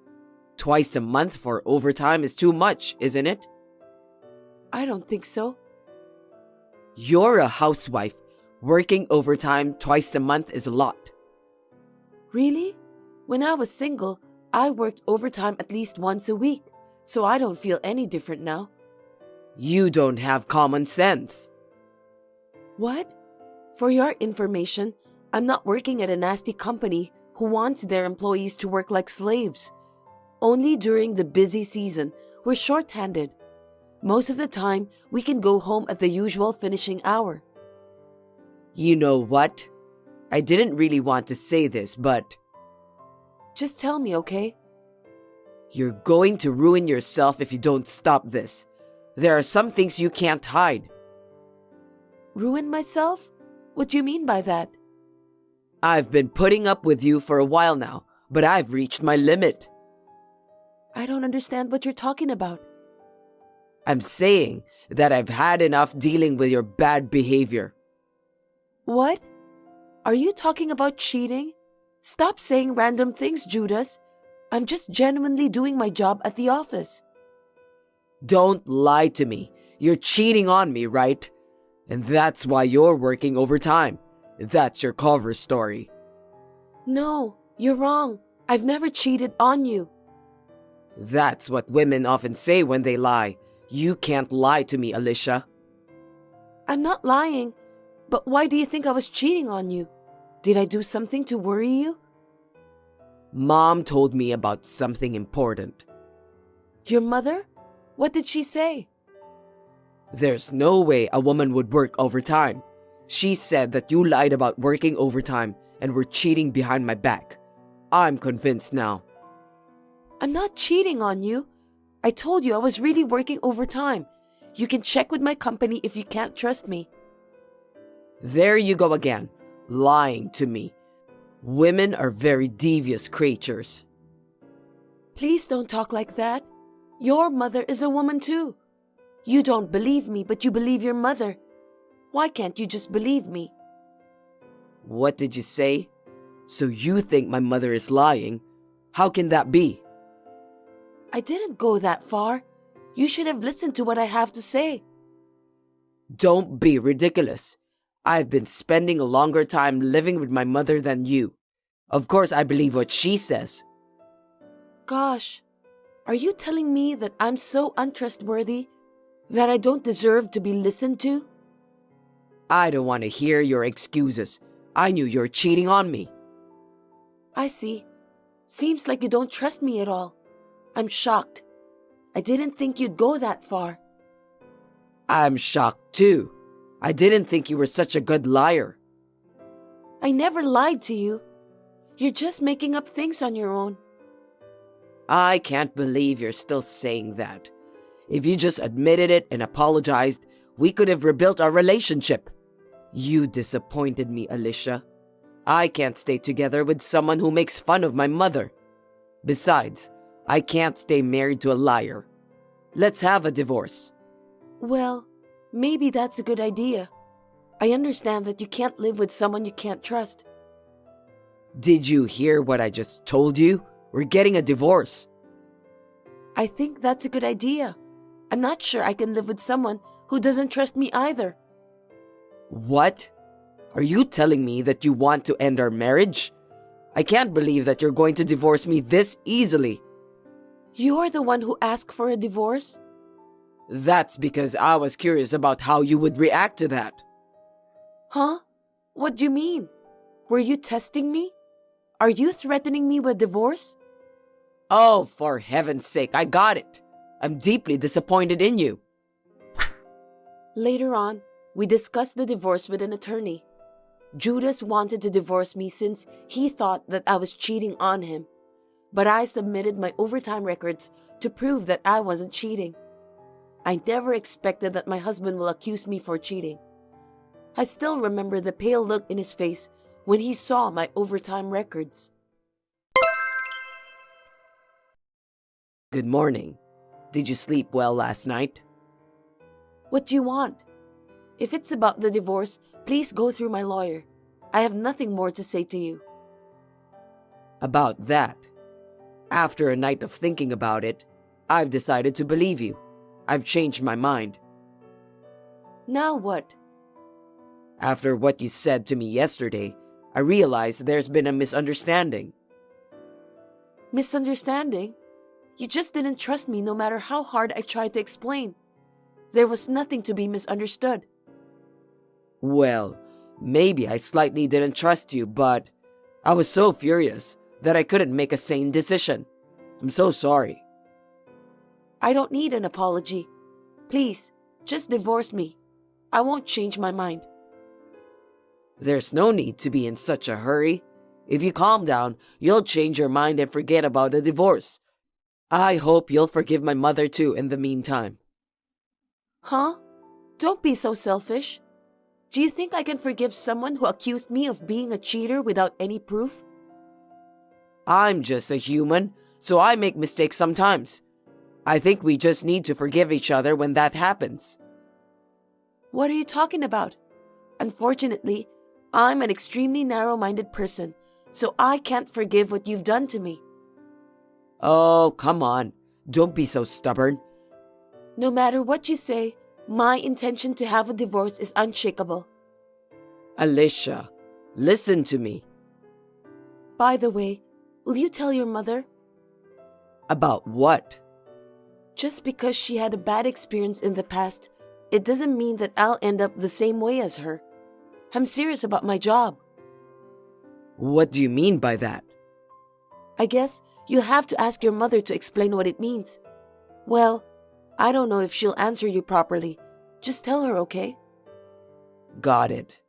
Twice a month for overtime is too much, isn't it? I don't think so. You're a housewife. Working overtime twice a month is a lot. Really? When I was single, I worked overtime at least once a week, so I don't feel any different now. You don't have common sense. What? For your information, I'm not working at a nasty company who wants their employees to work like slaves. Only during the busy season, we're short-handed. Most of the time, we can go home at the usual finishing hour. You know what? I didn't really want to say this, but... Just tell me, okay? You're going to ruin yourself if you don't stop this. There are some things you can't hide. Ruin myself? What do you mean by that? I've been putting up with you for a while now, but I've reached my limit. I don't understand what you're talking about. I'm saying that I've had enough dealing with your bad behavior. What? Are you talking about cheating? Stop saying random things, Judas. I'm just genuinely doing my job at the office. Don't lie to me. You're cheating on me, right? And that's why you're working overtime. That's your cover story. No, you're wrong. I've never cheated on you. That's what women often say when they lie. You can't lie to me, Alicia. I'm not lying. But why do you think I was cheating on you? Did I do something to worry you? Mom told me about something important. Your mother? What did she say? There's no way a woman would work overtime. She said that you lied about working overtime and were cheating behind my back. I'm convinced now. I'm not cheating on you. I told you I was really working overtime. You can check with my company if you can't trust me. There you go again, lying to me. Women are very devious creatures. Please don't talk like that. Your mother is a woman too. You don't believe me, but you believe your mother. Why can't you just believe me? What did you say? So you think my mother is lying? How can that be? I didn't go that far. You should have listened to what I have to say. Don't be ridiculous. I've been spending a longer time living with my mother than you. Of course, I believe what she says. Gosh, are you telling me that I'm so untrustworthy that I don't deserve to be listened to? I don't want to hear your excuses. I knew you're cheating on me. I see. Seems like you don't trust me at all. I'm shocked. I didn't think you'd go that far. I'm shocked too. I didn't think you were such a good liar. I never lied to you. You're just making up things on your own. I can't believe you're still saying that. If you just admitted it and apologized, we could have rebuilt our relationship. You disappointed me, Alicia. I can't stay together with someone who makes fun of my mother. Besides, I can't stay married to a liar. Let's have a divorce. Well, maybe that's a good idea. I understand that you can't live with someone you can't trust. Did you hear what I just told you? We're getting a divorce. I think that's a good idea. I'm not sure I can live with someone who doesn't trust me either. What? Are you telling me that you want to end our marriage? I can't believe that you're going to divorce me this easily. You're the one who asked for a divorce? That's because I was curious about how you would react to that. Huh? What do you mean? Were you testing me? Are you threatening me with divorce? Oh, for heaven's sake, I got it. I'm deeply disappointed in you. Later on, we discussed the divorce with an attorney. Judas wanted to divorce me since he thought that I was cheating on him. But I submitted my overtime records to prove that I wasn't cheating. I never expected that my husband will accuse me for cheating. I still remember the pale look in his face when he saw my overtime records. Good morning. Did you sleep well last night? What do you want? If it's about the divorce, please go through my lawyer. I have nothing more to say to you. About that. After a night of thinking about it, I've decided to believe you. I've changed my mind. Now what? After what you said to me yesterday, I realized there's been a misunderstanding. Misunderstanding? You just didn't trust me no matter how hard I tried to explain. There was nothing to be misunderstood. Well, maybe I slightly didn't trust you, but I was so furious that I couldn't make a sane decision. I'm so sorry. I don't need an apology. Please, just divorce me. I won't change my mind. There's no need to be in such a hurry. If you calm down, you'll change your mind and forget about the divorce. I hope you'll forgive my mother too in the meantime. Huh? Don't be so selfish. Do you think I can forgive someone who accused me of being a cheater without any proof? I'm just a human, so I make mistakes sometimes. I think we just need to forgive each other when that happens. What are you talking about? Unfortunately, I'm an extremely narrow-minded person, so I can't forgive what you've done to me. Oh, come on. Don't be so stubborn. No matter what you say, my intention to have a divorce is unshakable. Alicia, listen to me. By the way, will you tell your mother? About what? Just because she had a bad experience in the past, it doesn't mean that I'll end up the same way as her. I'm serious about my job. What do you mean by that? I guess you'll have to ask your mother to explain what it means. Well, I don't know if she'll answer you properly. Just tell her, okay? Got it.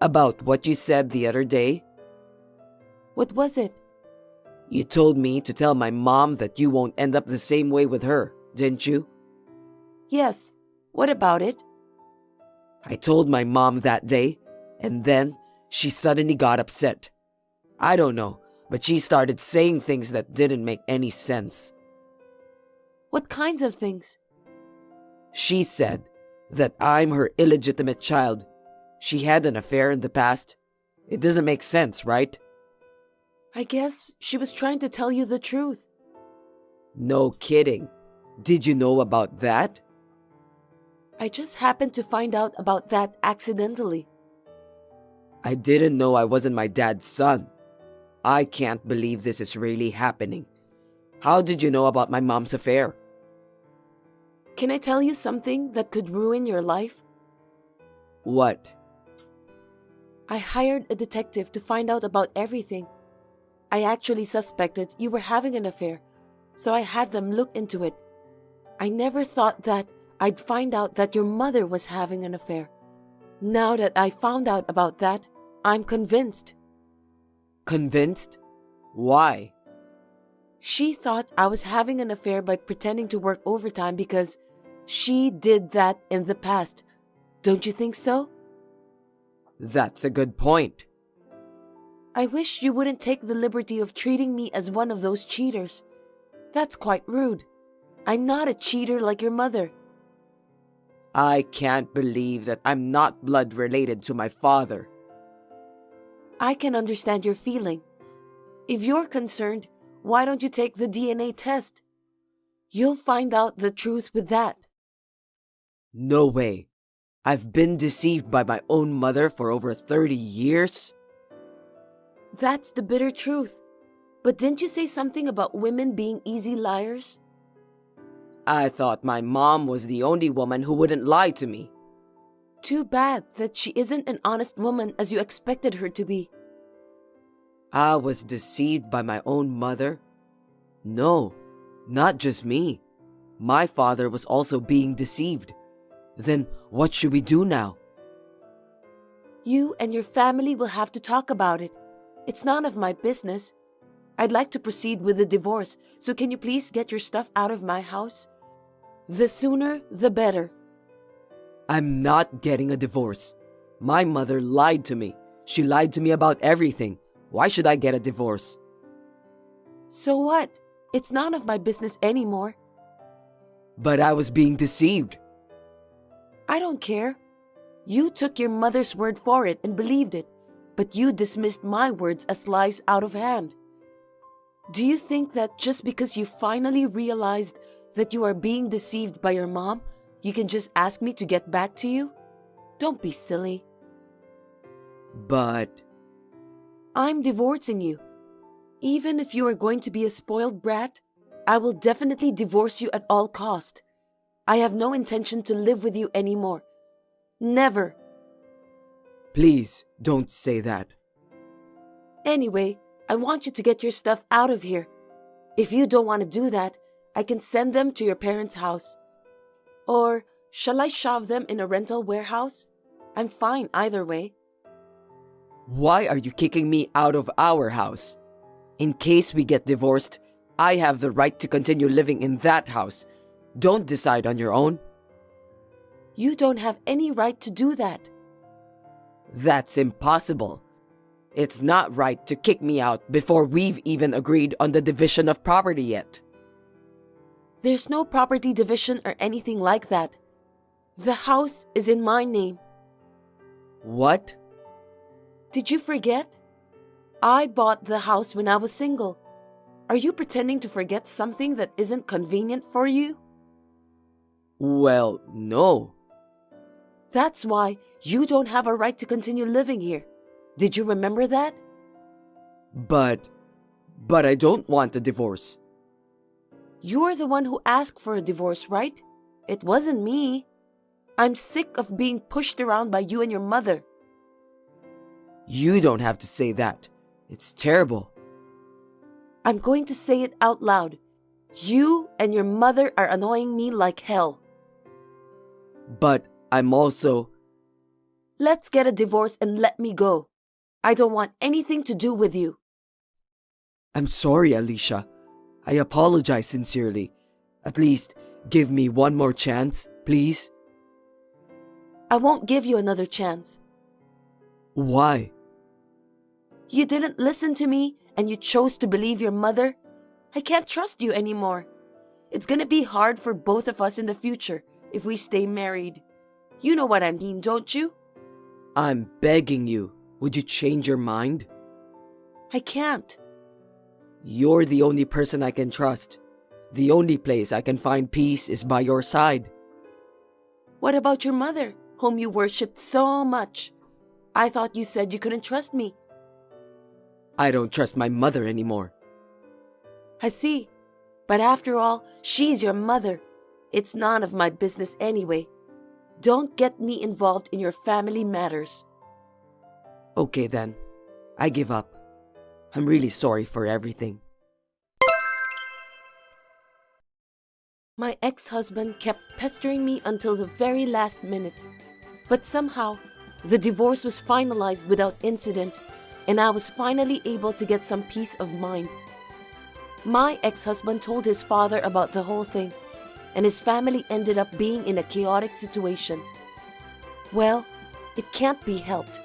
About what you said the other day? What was it? You told me to tell my mom that you won't end up the same way with her, didn't you? Yes. What about it? I told my mom that day, and then she suddenly got upset. I don't know, but she started saying things that didn't make any sense. What kinds of things? She said that I'm her illegitimate child. She had an affair in the past. It doesn't make sense, right? I guess she was trying to tell you the truth. No kidding. Did you know about that? I just happened to find out about that accidentally. I didn't know I wasn't my dad's son. I can't believe this is really happening. How did you know about my mom's affair? Can I tell you something that could ruin your life? What? I hired a detective to find out about everything. I actually suspected you were having an affair, so I had them look into it. I never thought that I'd find out that your mother was having an affair. Now that I found out about that, I'm convinced. Convinced? Why? She thought I was having an affair by pretending to work overtime because she did that in the past. Don't you think so? That's a good point. I wish you wouldn't take the liberty of treating me as one of those cheaters. That's quite rude. I'm not a cheater like your mother. I can't believe that I'm not blood related to my father. I can understand your feeling. If you're concerned, why don't you take the DNA test? You'll find out the truth with that. No way. I've been deceived by my own mother for over 30 years? That's the bitter truth. But didn't you say something about women being easy liars? I thought my mom was the only woman who wouldn't lie to me. Too bad that she isn't an honest woman as you expected her to be. I was deceived by my own mother? No, not just me. My father was also being deceived. Then what should we do now? You and your family will have to talk about it. It's none of my business. I'd like to proceed with the divorce, so can you please get your stuff out of my house? The sooner, the better. I'm not getting a divorce. My mother lied to me. She lied to me about everything. Why should I get a divorce? So what? It's none of my business anymore. But I was being deceived. I don't care. You took your mother's word for it and believed it, but you dismissed my words as lies out of hand. Do you think that just because you finally realized that you are being deceived by your mom, you can just ask me to get back to you? Don't be silly. But I'm divorcing you. Even if you are going to be a spoiled brat, I will definitely divorce you at all cost. I have no intention to live with you anymore. Never. please don't say that. Anyway, I want you to get your stuff out of here. If you don't want to do that, I can send them to your parents' house. Or shall I shove them in a rental warehouse? I'm fine either way. Why are you kicking me out of our house? In case we get divorced, I have the right to continue living in that house. Don't decide on your own. You don't have any right to do that. That's impossible. It's not right to kick me out before we've even agreed on the division of property yet. There's no property division or anything like that. The house is in my name. What? Did you forget? I bought the house when I was single. Are you pretending to forget something that isn't convenient for you? Well, no. That's why you don't have a right to continue living here. Did you remember that? But I don't want a divorce. You're the one who asked for a divorce, right? It wasn't me. I'm sick of being pushed around by you and your mother. You don't have to say that. It's terrible. I'm going to say it out loud. You and your mother are annoying me like hell. But I'm also... Let's get a divorce and let me go. I don't want anything to do with you. I'm sorry, Alicia. I apologize sincerely. At least, give me one more chance, please. I won't give you another chance. Why? You didn't listen to me and you chose to believe your mother. I can't trust you anymore. It's gonna be hard for both of us in the future if we stay married. You know what I mean, don't you? I'm begging you. Would you change your mind? I can't. You're the only person I can trust. The only place I can find peace is by your side. What about your mother, whom you worshipped so much? I thought you said you couldn't trust me. I don't trust my mother anymore. I see. But after all, she's your mother. It's none of my business anyway. Don't get me involved in your family matters. Okay then. I give up. I'm really sorry for everything. My ex-husband kept pestering me until the very last minute. But somehow, the divorce was finalized without incident, and I was finally able to get some peace of mind. My ex-husband told his father about the whole thing, and his family ended up being in a chaotic situation. Well, it can't be helped.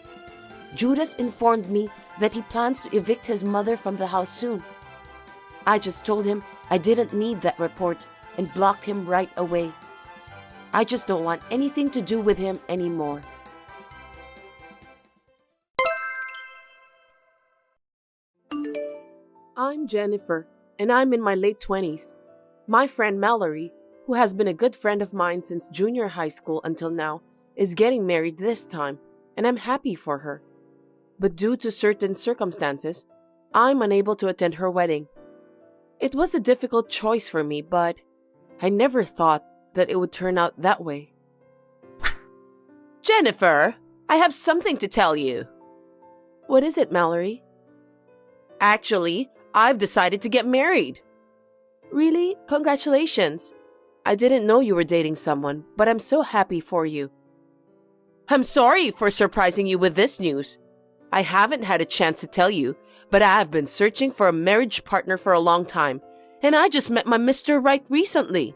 Judas informed me that he plans to evict his mother from the house soon. I just told him I didn't need that report and blocked him right away. I just don't want anything to do with him anymore. I'm Jennifer, and I'm in my late 20s. My friend Mallory, who has been a good friend of mine since junior high school until now, is getting married this time, and I'm happy for her. But due to certain circumstances, I'm unable to attend her wedding. It was a difficult choice for me, but I never thought that it would turn out that way. Jennifer, I have something to tell you. What is it, Mallory? Actually, I've decided to get married. Really? Congratulations. I didn't know you were dating someone, but I'm so happy for you. I'm sorry for surprising you with this news. I haven't had a chance to tell you, but I have been searching for a marriage partner for a long time, and I just met my Mr. Right recently.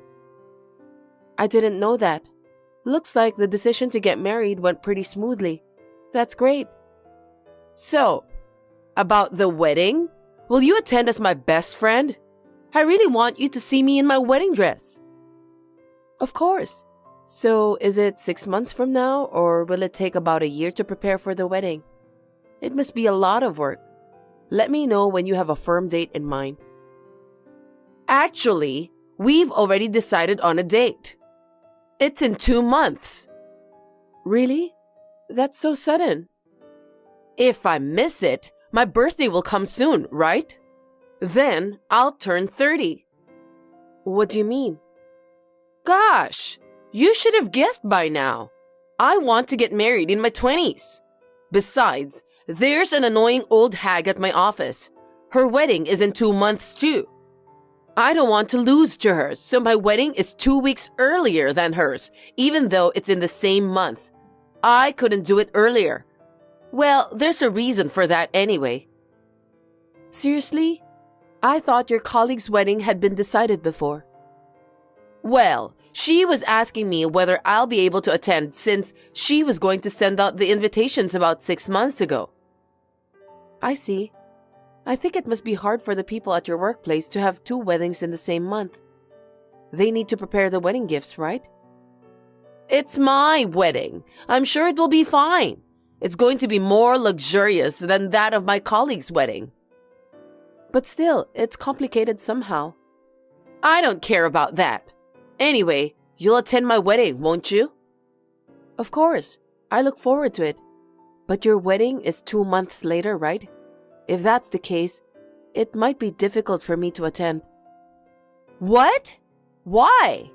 I didn't know that. Looks like the decision to get married went pretty smoothly. That's great. So, about the wedding? Will you attend as my best friend? I really want you to see me in my wedding dress. Of course. So, is it 6 months from now, or will it take about a year to prepare for the wedding? It must be a lot of work. Let me know when you have a firm date in mind. Actually, we've already decided on a date. It's in 2 months. Really? That's so sudden. If I miss it, my birthday will come soon, right? Then I'll turn 30. What do you mean? Gosh, you should have guessed by now. I want to get married in my 20s. Besides, there's an annoying old hag at my office. Her wedding is in 2 months too. I don't want to lose to her, so my wedding is 2 weeks earlier than hers, even though it's in the same month. I couldn't do it earlier. Well, there's a reason for that anyway. Seriously? I thought your colleague's wedding had been decided before. Well, she was asking me whether I'll be able to attend since she was going to send out the invitations about 6 months ago. I see. I think it must be hard for the people at your workplace to have 2 weddings in the same month. They need to prepare the wedding gifts, right? It's my wedding. I'm sure it will be fine. It's going to be more luxurious than that of my colleague's wedding. But still, it's complicated somehow. I don't care about that. Anyway, you'll attend my wedding, won't you? Of course, I look forward to it. But your wedding is 2 months later, right? If that's the case, it might be difficult for me to attend. What? Why?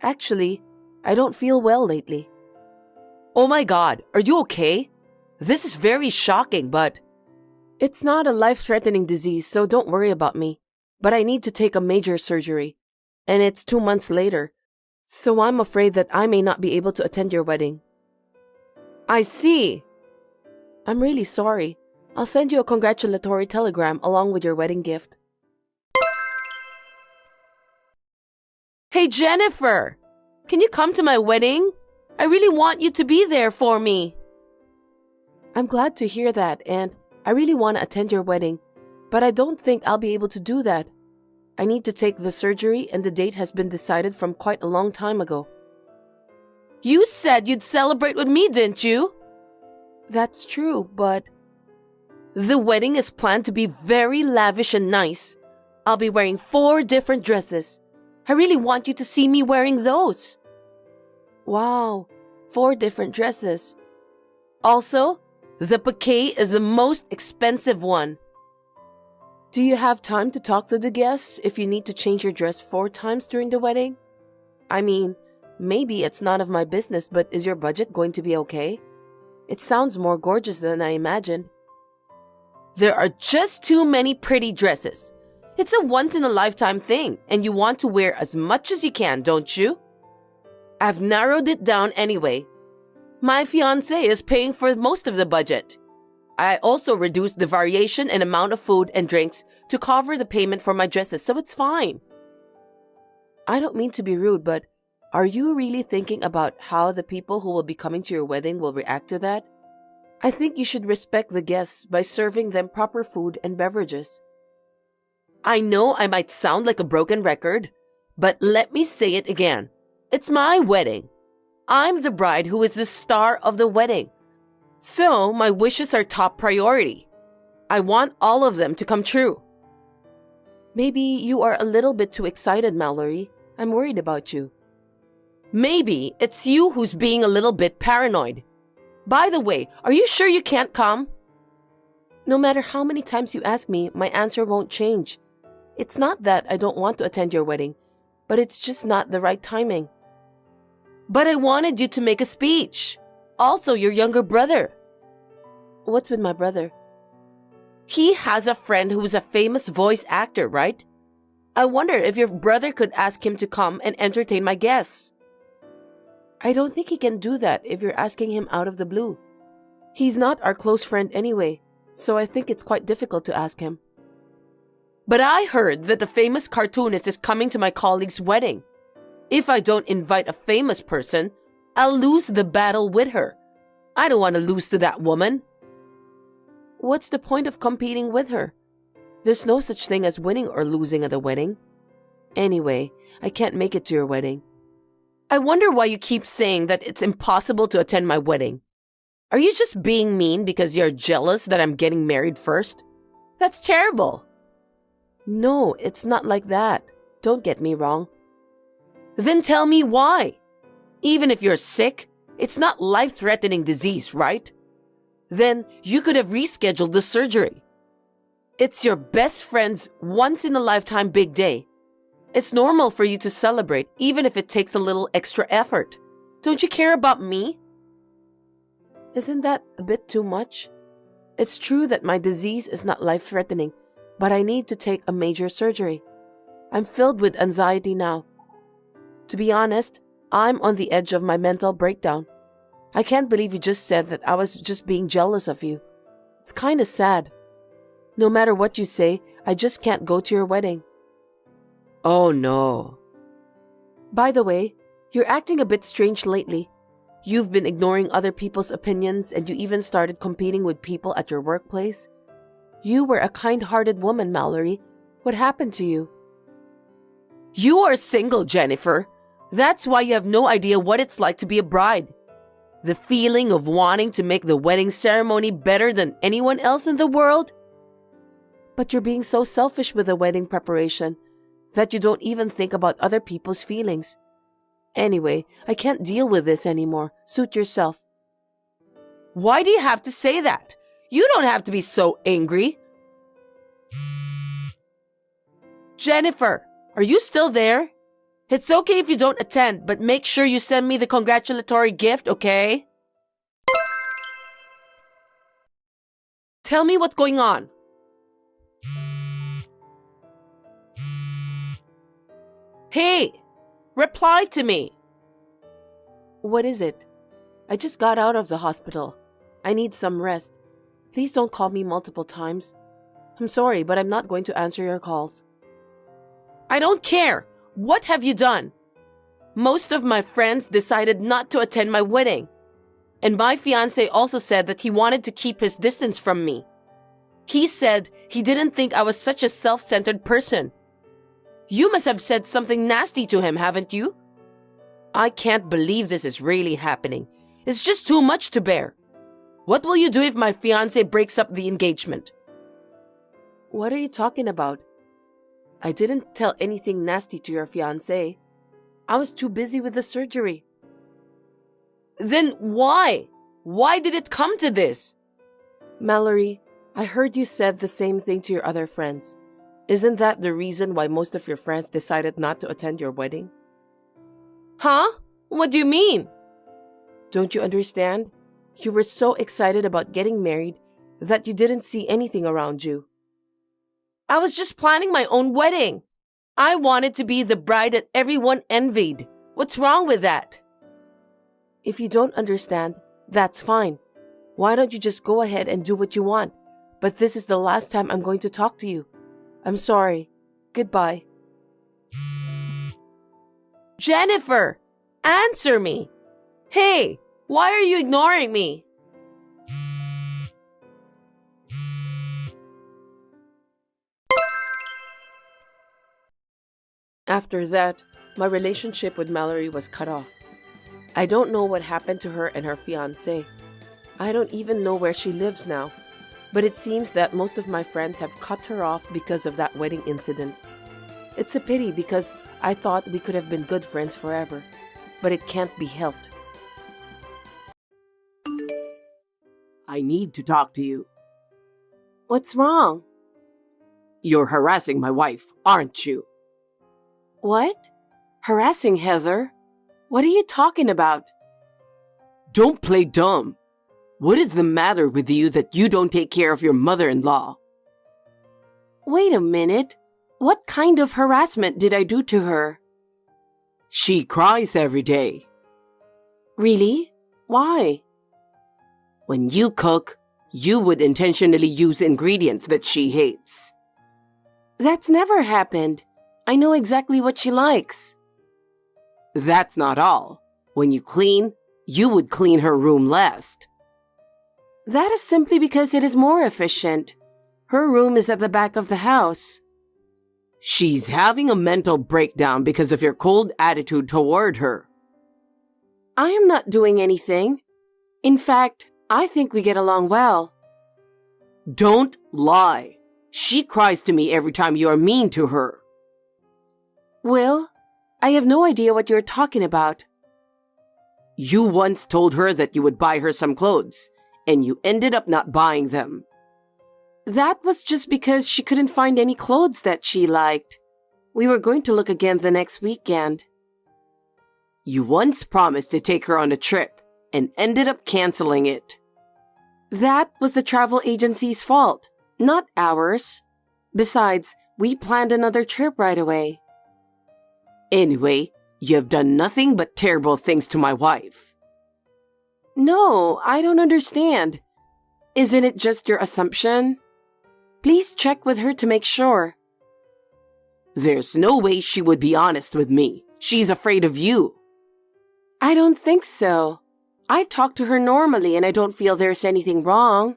Actually, I don't feel well lately. Oh my God, are you okay? This is very shocking, but... It's not a life-threatening disease, so don't worry about me. But I need to take a major surgery. And it's 2 months later. So I'm afraid that I may not be able to attend your wedding. I see. I'm really sorry. I'll send you a congratulatory telegram along with your wedding gift. Hey, Jennifer! Can you come to my wedding? I really want you to be there for me. I'm glad to hear that, and I really want to attend your wedding, but I don't think I'll be able to do that. I need to take the surgery, and the date has been decided from quite a long time ago. You said you'd celebrate with me, didn't you? That's true, but... The wedding is planned to be very lavish and nice. I'll be wearing 4 different dresses. I really want you to see me wearing those. Wow, 4 different dresses. Also, the bouquet is the most expensive one. Do you have time to talk to the guests if you need to change your dress 4 times during the wedding? I mean, maybe it's none of my business, but is your budget going to be okay? It sounds more gorgeous than I imagined. There are just too many pretty dresses. It's a once-in-a-lifetime thing, and you want to wear as much as you can, don't you? I've narrowed it down anyway. My fiancé is paying for most of the budget. I also reduced the variation and amount of food and drinks to cover the payment for my dresses, so it's fine. I don't mean to be rude, but are you really thinking about how the people who will be coming to your wedding will react to that? I think you should respect the guests by serving them proper food and beverages. I know I might sound like a broken record, but let me say it again. It's my wedding. I'm the bride who is the star of the wedding. So my wishes are top priority. I want all of them to come true. Maybe you are a little bit too excited, Mallory. I'm worried about you. Maybe it's you who's being a little bit paranoid. By the way, are you sure you can't come? No matter how many times you ask me, my answer won't change. It's not that I don't want to attend your wedding, but it's just not the right timing. But I wanted you to make a speech. Also, your younger brother. What's with my brother? He has a friend who's a famous voice actor, right? I wonder if your brother could ask him to come and entertain my guests. I don't think he can do that if you're asking him out of the blue. He's not our close friend anyway, so I think it's quite difficult to ask him. But I heard that the famous cartoonist is coming to my colleague's wedding. If I don't invite a famous person, I'll lose the battle with her. I don't want to lose to that woman. What's the point of competing with her? There's no such thing as winning or losing at a wedding. Anyway, I can't make it to your wedding. I wonder why you keep saying that it's impossible to attend my wedding. Are you just being mean because you're jealous that I'm getting married first? That's terrible. No, it's not like that. Don't get me wrong. Then tell me why. Even if you're sick, it's not life-threatening disease, right? Then you could have rescheduled the surgery. It's your best friend's once-in-a-lifetime big day. It's normal for you to celebrate, even if it takes a little extra effort. Don't you care about me? Isn't that a bit too much? It's true that my disease is not life-threatening, but I need to take a major surgery. I'm filled with anxiety now. To be honest, I'm on the edge of my mental breakdown. I can't believe you just said that I was just being jealous of you. It's kind of sad. No matter what you say, I just can't go to your wedding. Oh no. By the way, you're acting a bit strange lately. You've been ignoring other people's opinions and you even started competing with people at your workplace. You were a kind-hearted woman, Mallory. What happened to you? You are single, Jennifer. That's why you have no idea what it's like to be a bride. The feeling of wanting to make the wedding ceremony better than anyone else in the world? But you're being so selfish with the wedding preparation that you don't even think about other people's feelings. Anyway, I can't deal with this anymore. Suit yourself. Why do you have to say that? You don't have to be so angry. Jennifer, are you still there? It's okay if you don't attend, but make sure you send me the congratulatory gift, okay? Tell me what's going on. Hey, reply to me. What is it? I just got out of the hospital. I need some rest. Please don't call me multiple times. I'm sorry, but I'm not going to answer your calls. I don't care. What have you done? Most of my friends decided not to attend my wedding. And my fiancé also said that he wanted to keep his distance from me. He said he didn't think I was such a self-centered person. You must have said something nasty to him, haven't you? I can't believe this is really happening. It's just too much to bear. What will you do if my fiancé breaks up the engagement? What are you talking about? I didn't tell anything nasty to your fiancé. I was too busy with the surgery. Then why? Why did it come to this? Mallory, I heard you said the same thing to your other friends. Isn't that the reason why most of your friends decided not to attend your wedding? Huh? What do you mean? Don't you understand? You were so excited about getting married that you didn't see anything around you. I was just planning my own wedding. I wanted to be the bride that everyone envied. What's wrong with that? If you don't understand, that's fine. Why don't you just go ahead and do what you want? But this is the last time I'm going to talk to you. I'm sorry. Goodbye. Jennifer, answer me. Hey, why are you ignoring me? After that, my relationship with Mallory was cut off. I don't know what happened to her and her fiancé. I don't even know where she lives now. But it seems that most of my friends have cut her off because of that wedding incident. It's a pity because I thought we could have been good friends forever. But it can't be helped. I need to talk to you. What's wrong? You're harassing my wife, aren't you? What? Harassing Heather? What are you talking about? Don't play dumb. What is the matter with you that you don't take care of your mother-in-law? Wait a minute. What kind of harassment did I do to her? She cries every day. Really? Why? When you cook, you would intentionally use ingredients that she hates. That's never happened. I know exactly what she likes. That's not all. When you clean, you would clean her room last. That is simply because it is more efficient. Her room is at the back of the house. She's having a mental breakdown because of your cold attitude toward her. I am not doing anything. In fact, I think we get along well. Don't lie. She cries to me every time you are mean to her. Will, I have no idea what you're talking about. You once told her that you would buy her some clothes, and you ended up not buying them. That was just because she couldn't find any clothes that she liked. We were going to look again the next weekend. You once promised to take her on a trip, and ended up canceling it. That was the travel agency's fault, not ours. Besides, we planned another trip right away. Anyway, you have done nothing but terrible things to my wife. No, I don't understand. Isn't it just your assumption? Please check with her to make sure. There's no way she would be honest with me. She's afraid of you. I don't think so. I talk to her normally and I don't feel there's anything wrong.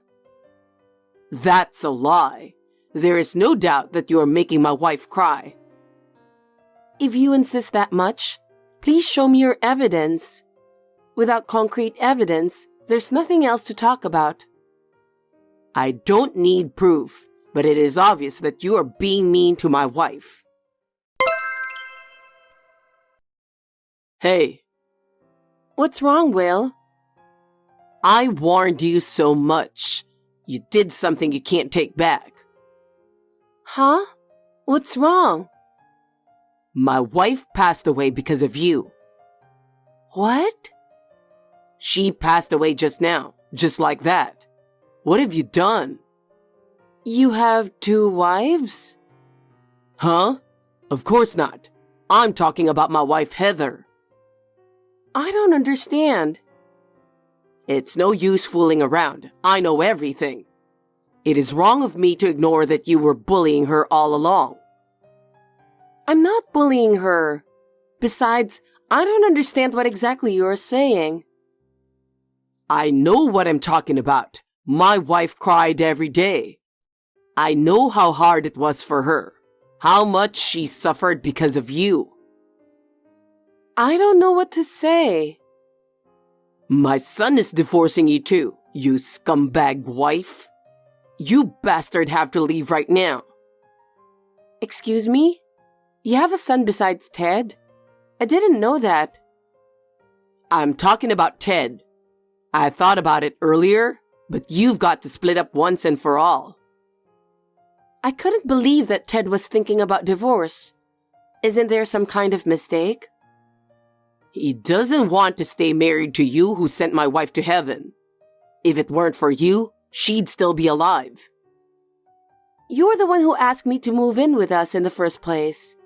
That's a lie. There is no doubt that you are making my wife cry. If you insist that much, please show me your evidence. Without concrete evidence, there's nothing else to talk about. I don't need proof, but it is obvious that you are being mean to my wife. Hey. What's wrong, Will? I warned you so much. You did something you can't take back. Huh? What's wrong? My wife passed away because of you. What? She passed away just now, just like that. What have you done? You have 2 wives? Huh? Of course not. I'm talking about my wife, Heather. I don't understand. It's no use fooling around. I know everything. It is wrong of me to ignore that you were bullying her all along. I'm not bullying her. Besides, I don't understand what exactly you're saying. I know what I'm talking about. My wife cried every day. I know how hard it was for her, how much she suffered because of you. I don't know what to say. My son is divorcing you too, you scumbag wife. You bastard have to leave right now. Excuse me? You have a son besides Ted? I didn't know that. I'm talking about Ted. I thought about it earlier, but you've got to split up once and for all. I couldn't believe that Ted was thinking about divorce. Isn't there some kind of mistake? He doesn't want to stay married to you who sent my wife to heaven. If it weren't for you, she'd still be alive. You're the one who asked me to move in with us in the first place.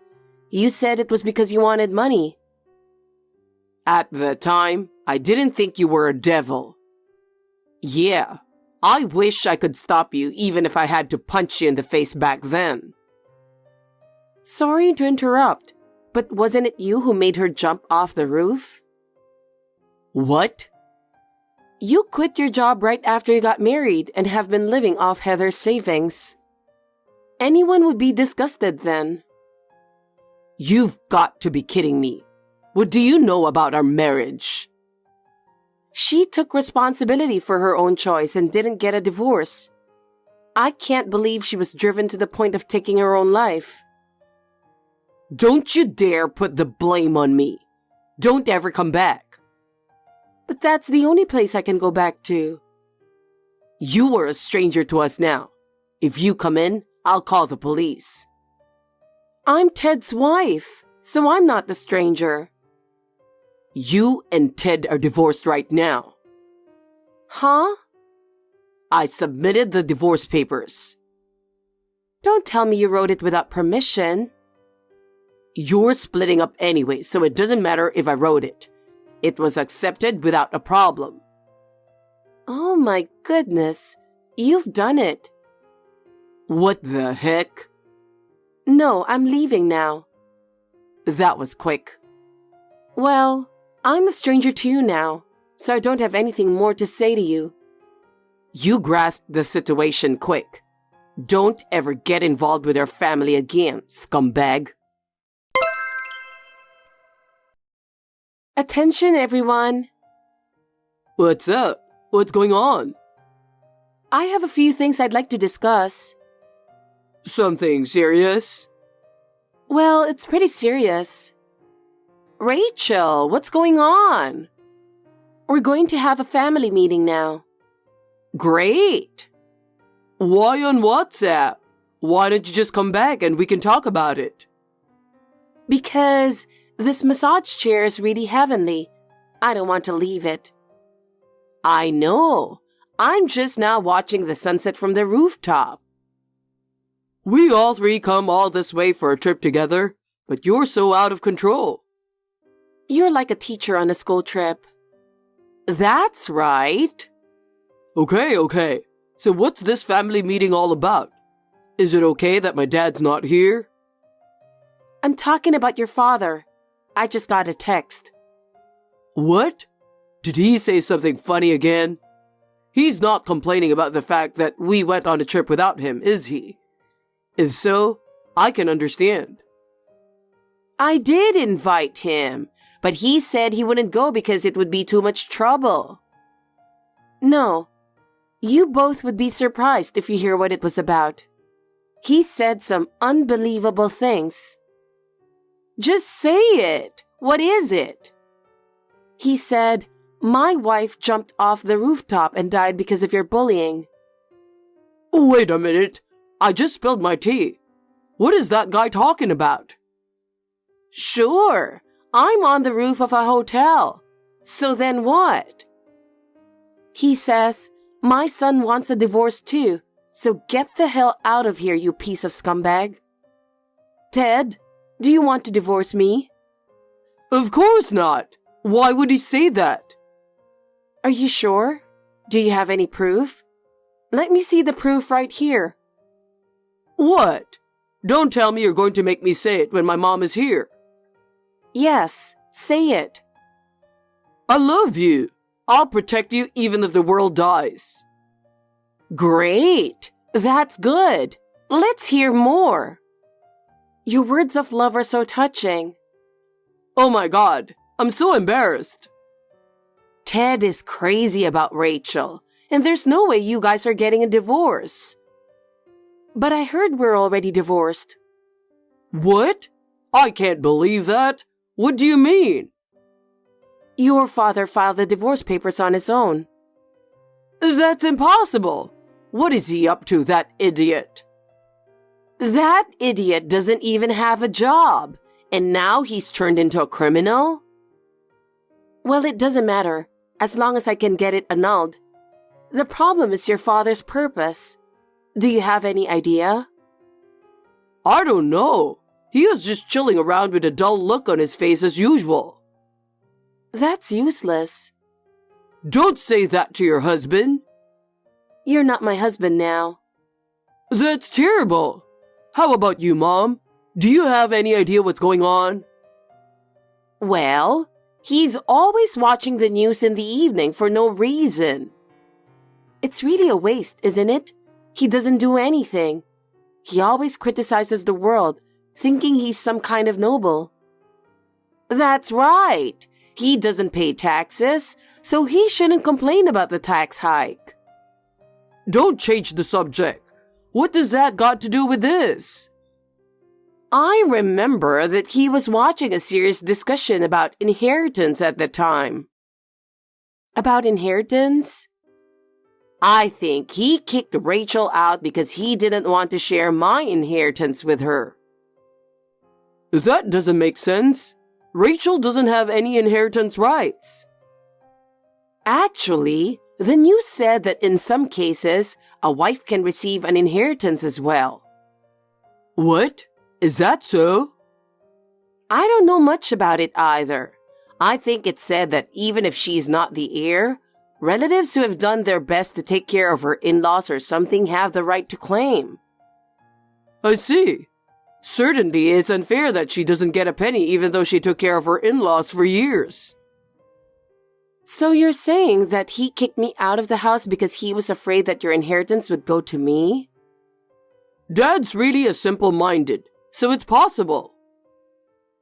You said it was because you wanted money. At the time, I didn't think you were a devil. Yeah, I wish I could stop you even if I had to punch you in the face back then. Sorry to interrupt, but wasn't it you who made her jump off the roof? What? You quit your job right after you got married and have been living off Heather's savings. Anyone would be disgusted then. You've got to be kidding me. What do you know about our marriage? She took responsibility for her own choice and didn't get a divorce. I can't believe she was driven to the point of taking her own life. Don't you dare put the blame on me. Don't ever come back. But that's the only place I can go back to. You are a stranger to us now. If you come in, I'll call the police. I'm Ted's wife, so I'm not the stranger. You and Ted are divorced right now. Huh? I submitted the divorce papers. Don't tell me you wrote it without permission. You're splitting up anyway, so it doesn't matter if I wrote it. It was accepted without a problem. Oh my goodness, you've done it. What the heck? No, I'm leaving now. That was quick. Well, I'm a stranger to you now, so I don't have anything more to say to you. You grasped the situation quick. Don't ever get involved with our family again, scumbag. Attention, everyone. What's up? What's going on? I have a few things I'd like to discuss. Something serious? Well, it's pretty serious. Rachel, what's going on? We're going to have a family meeting now. Great! Why on WhatsApp? Why don't you just come back and we can talk about it? Because this massage chair is really heavenly. I don't want to leave it. I know. I'm just now watching the sunset from the rooftop. We all three come all this way for a trip together, but you're so out of control. You're like a teacher on a school trip. That's right. Okay. So what's this family meeting all about? Is it okay that my dad's not here? I'm talking about your father. I just got a text. What? Did he say something funny again? He's not complaining about the fact that we went on a trip without him, is he? If so, I can understand. I did invite him, But he said he wouldn't go because it would be too much trouble. No, you both would be surprised if you hear what it was about. He said some unbelievable things. Just say it. What is it? He said, my wife jumped off the rooftop and died because of your bullying. Wait a minute. I just spilled my tea. What is that guy talking about? Sure, I'm on the roof of a hotel. So then what? He says, my son wants a divorce too, so get the hell out of here, you piece of scumbag. Ted, do you want to divorce me? Of course not. Why would he say that? Are you sure? Do you have any proof? Let me see the proof right here. What? Don't tell me you're going to make me say it when my mom is here. Yes, say it. I love you. I'll protect you even if the world dies. Great. That's good. Let's hear more. Your words of love are so touching. Oh my God, I'm so embarrassed. Ted is crazy about Rachel, and there's no way you guys are getting a divorce. But I heard we're already divorced. What? I can't believe that. What do you mean? Your father filed the divorce papers on his own. That's impossible. What is he up to, that idiot? That idiot doesn't even have a job, and now he's turned into a criminal? Well, it doesn't matter, as long as I can get it annulled. The problem is your father's purpose. Do you have any idea? I don't know. He was just chilling around with a dull look on his face as usual. That's useless. Don't say that to your husband. You're not my husband now. That's terrible. How about you, Mom? Do you have any idea what's going on? Well, he's always watching the news in the evening for no reason. It's really a waste, isn't it? He doesn't do anything. He always criticizes the world, thinking he's some kind of noble. That's right. He doesn't pay taxes, so he shouldn't complain about the tax hike. Don't change the subject. What does that got to do with this? I remember that he was watching a serious discussion about inheritance at the time. About inheritance? I think he kicked Rachel out because he didn't want to share my inheritance with her. That doesn't make sense. Rachel doesn't have any inheritance rights. Actually, the news said that in some cases, a wife can receive an inheritance as well. What? Is that so? I don't know much about it either. I think it said that even if she's not the heir, relatives who have done their best to take care of her in-laws or something have the right to claim. I see. Certainly, it's unfair that she doesn't get a penny even though she took care of her in-laws for years. So you're saying that he kicked me out of the house because he was afraid that your inheritance would go to me? Dad's really a simple-minded, so it's possible.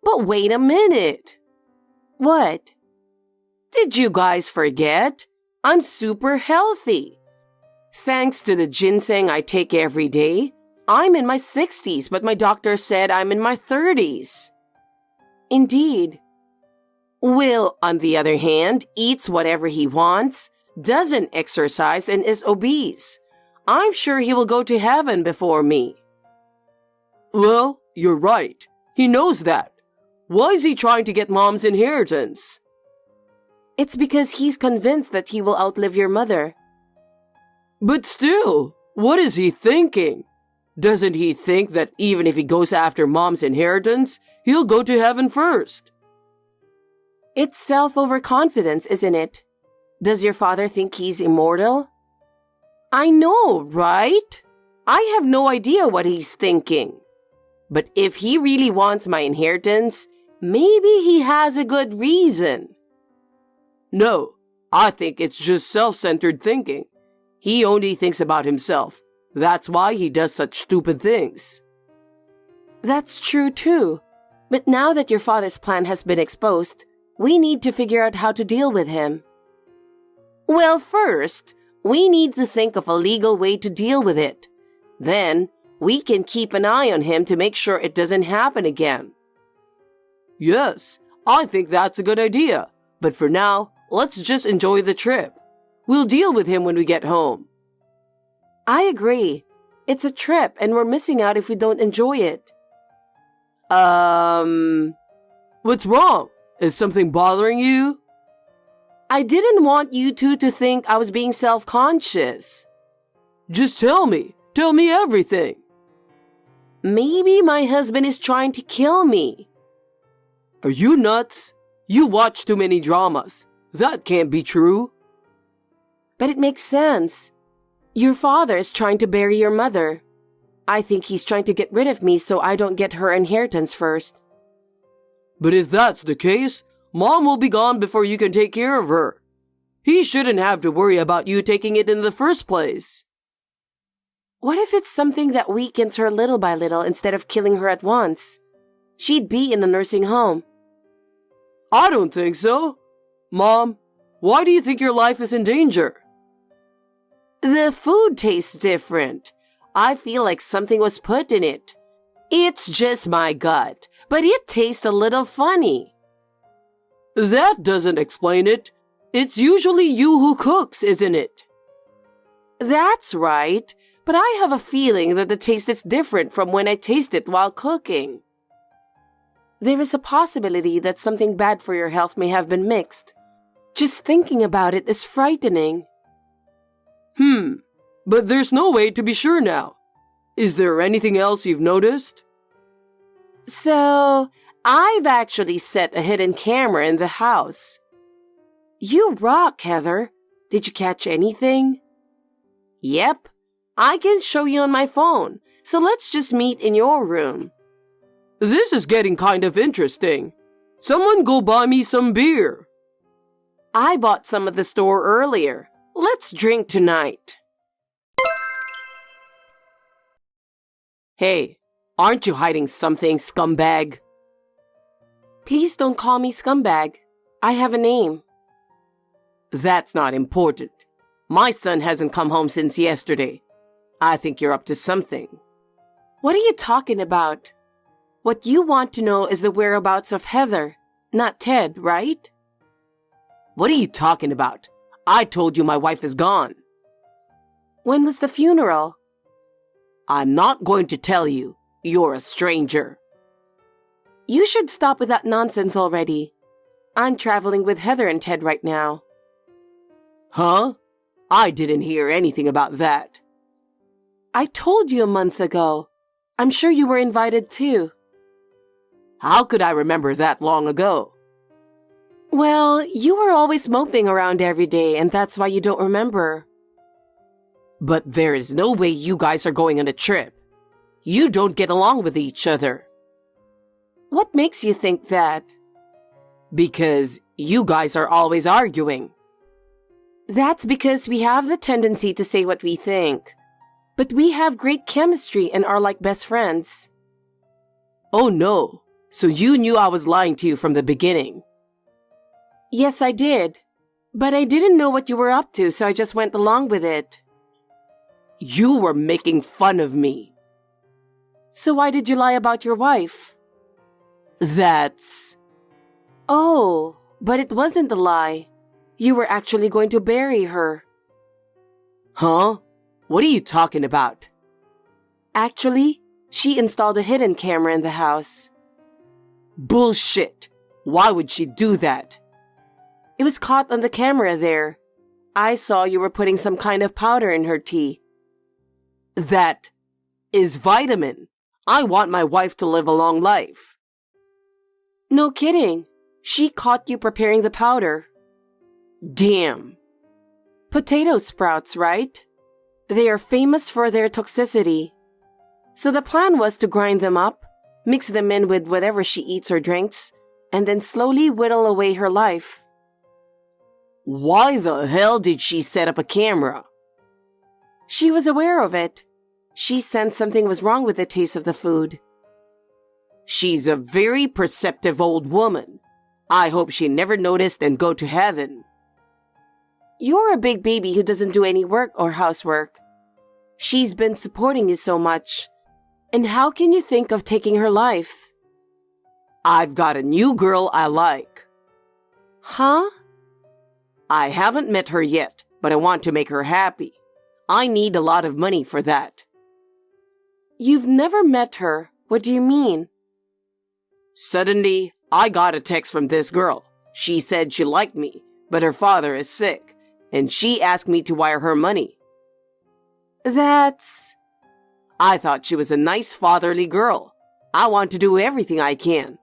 But wait a minute. What? Did you guys forget? I'm super healthy. Thanks to the ginseng I take every day, I'm in my 60s, but my doctor said I'm in my 30s. Indeed. Will, on the other hand, eats whatever he wants, doesn't exercise, and is obese. I'm sure he will go to heaven before me. Well, you're right. He knows that. Why is he trying to get Mom's inheritance? It's because he's convinced that he will outlive your mother. But still, what is he thinking? Doesn't he think that even if he goes after Mom's inheritance, he'll go to heaven first? It's self-overconfidence, isn't it? Does your father think he's immortal? I know, right? I have no idea what he's thinking. But if he really wants my inheritance, maybe he has a good reason. No, I think it's just self-centered thinking. He only thinks about himself. That's why he does such stupid things. That's true too. But now that your father's plan has been exposed, We need to figure out how to deal with him. Well, first, we need to think of a legal way to deal with it. Then, we can keep an eye on him to make sure it doesn't happen again. Yes, I think that's a good idea. But for now, let's just enjoy the trip. We'll deal with him when we get home. I agree. It's a trip and we're missing out if we don't enjoy it. What's wrong? Is something bothering you? I didn't want you two to think I was being self-conscious. Just tell me. Tell me everything. Maybe my husband is trying to kill me. Are you nuts? You watch too many dramas. That can't be true. But it makes sense. Your father is trying to bury your mother. I think he's trying to get rid of me so I don't get her inheritance first. But if that's the case, Mom will be gone before you can take care of her. He shouldn't have to worry about you taking it in the first place. What if it's something that weakens her little by little instead of killing her at once? She'd be in the nursing home. I don't think so. Mom, why do you think your life is in danger? The food tastes different. I feel like something was put in it. It's just my gut, but it tastes a little funny. That doesn't explain it. It's usually you who cooks, isn't it? That's right, but I have a feeling that the taste is different from when I taste it while cooking. There is a possibility that something bad for your health may have been mixed. Just thinking about it is frightening. But there's no way to be sure now. Is there anything else you've noticed? So, I've actually set a hidden camera in the house. You rock, Heather. Did you catch anything? Yep. I can show you on my phone, so let's just meet in your room. This is getting kind of interesting. Someone go buy me some beer. I bought some at the store earlier. Let's drink tonight. Hey, aren't you hiding something, scumbag? Please don't call me scumbag. I have a name. That's not important. My son hasn't come home since yesterday. I think you're up to something. What are you talking about? What you want to know is the whereabouts of Heather, not Ted, right? What are you talking about? I told you my wife is gone. When was the funeral? I'm not going to tell you. You're a stranger. You should stop with that nonsense already. I'm traveling with Heather and Ted right now. Huh? I didn't hear anything about that. I told you a month ago. I'm sure you were invited too. How could I remember that long ago? Well, you were always moping around every day, and that's why you don't remember. But there is no way you guys are going on a trip. You don't get along with each other. What makes you think that? Because you guys are always arguing. That's because we have the tendency to say what we think. But we have great chemistry and are like best friends. Oh no, so you knew I was lying to you from the beginning. Yes, I did. But I didn't know what you were up to, so I just went along with it. You were making fun of me. So why did you lie about your wife? That's... Oh, but it wasn't a lie. You were actually going to bury her. Huh? What are you talking about? Actually, she installed a hidden camera in the house. Bullshit! Why would she do that? It was caught on the camera there. I saw you were putting some kind of powder in her tea. That is vitamin. I want my wife to live a long life. No kidding. She caught you preparing the powder. Damn. Potato sprouts, right? They are famous for their toxicity. So the plan was to grind them up, mix them in with whatever she eats or drinks, and then slowly whittle away her life. Why the hell did she set up a camera? She was aware of it. She sensed something was wrong with the taste of the food. She's a very perceptive old woman. I hope she never noticed and go to heaven. You're a big baby who doesn't do any work or housework. She's been supporting you so much. And how can you think of taking her life? I've got a new girl I like. Huh? I haven't met her yet, but I want to make her happy. I need a lot of money for that. You've never met her. What do you mean? Suddenly, I got a text from this girl. She said she liked me, but her father is sick, and she asked me to wire her money. That's... I thought she was a nice fatherly girl. I want to do everything I can,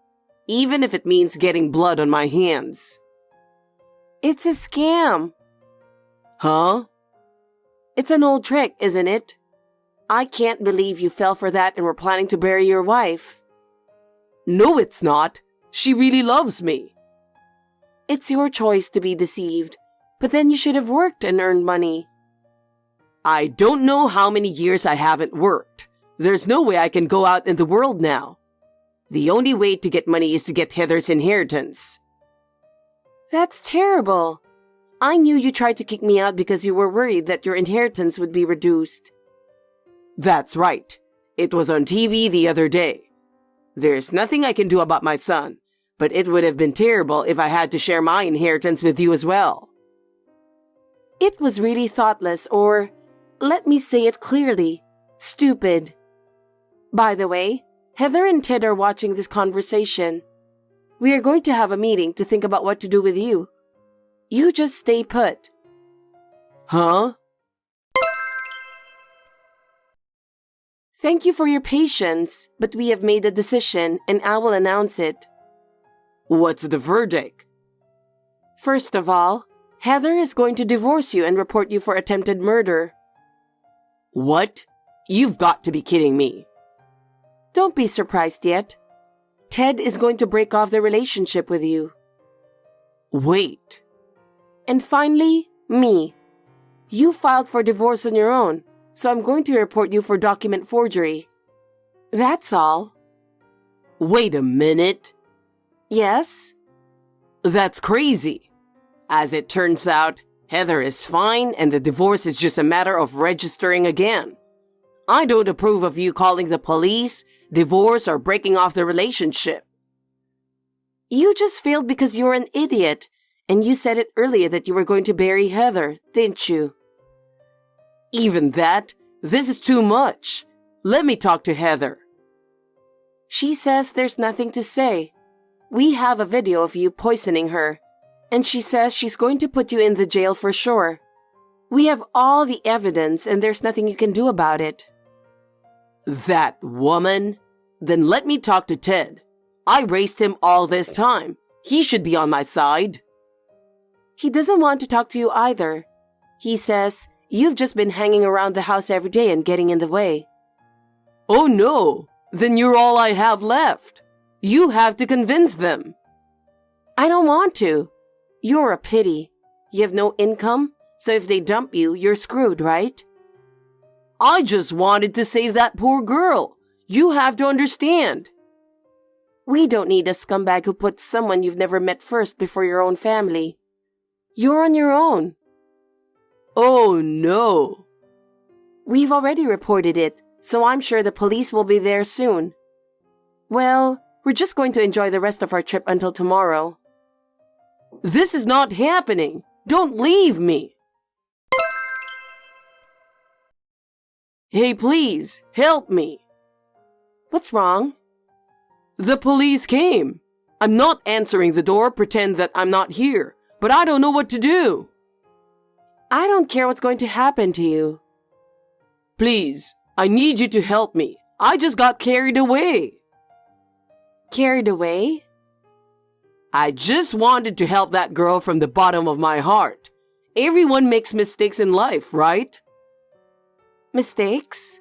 even if it means getting blood on my hands. It's a scam. Huh? It's an old trick, isn't it? I can't believe you fell for that and were planning to bury your wife. No, it's not. She really loves me. It's your choice to be deceived, but then you should have worked and earned money. I don't know how many years I haven't worked. There's no way I can go out in the world now. The only way to get money is to get Heather's inheritance. That's terrible. I knew you tried to kick me out because you were worried that your inheritance would be reduced. That's right. It was on TV the other day. There's nothing I can do about my son, but it would have been terrible if I had to share my inheritance with you as well. It was really thoughtless, or, let me say it clearly, stupid. By the way, Heather and Ted are watching this conversation. We are going to have a meeting to think about what to do with you. You just stay put. Huh? Thank you for your patience, but we have made a decision and I will announce it. What's the verdict? First of all, Heather is going to divorce you and report you for attempted murder. What? You've got to be kidding me. Don't be surprised yet. Ted is going to break off the relationship with you. Wait. And finally, me. You filed for divorce on your own, so I'm going to report you for document forgery. That's all. Wait a minute. Yes? That's crazy. As it turns out, Heather is fine and the divorce is just a matter of registering again. I don't approve of you calling the police, divorce, or breaking off the relationship. You just failed because you're an idiot, and you said it earlier that you were going to bury Heather, didn't you? Even that? This is too much. Let me talk to Heather. She says there's nothing to say. We have a video of you poisoning her, and she says she's going to put you in the jail for sure. We have all the evidence, and there's nothing you can do about it. That woman? Then let me talk to Ted. I raised him all this time. He should be on my side. He doesn't want to talk to you either. He says you've just been hanging around the house every day and getting in the way. Oh no, then you're all I have left. You have to convince them. I don't want to. You're a pity. You have no income, so if they dump you, you're screwed, right? I just wanted to save that poor girl. You have to understand. We don't need a scumbag who puts someone you've never met first before your own family. You're on your own. Oh no. We've already reported it, so I'm sure the police will be there soon. Well, we're just going to enjoy the rest of our trip until tomorrow. This is not happening. Don't leave me. Hey, please, help me. What's wrong? The police came. I'm not answering the door, pretend that I'm not here, but I don't know what to do. I don't care what's going to happen to you. Please, I need you to help me. I just got carried away. Carried away? I just wanted to help that girl from the bottom of my heart. Everyone makes mistakes in life, right? Mistakes?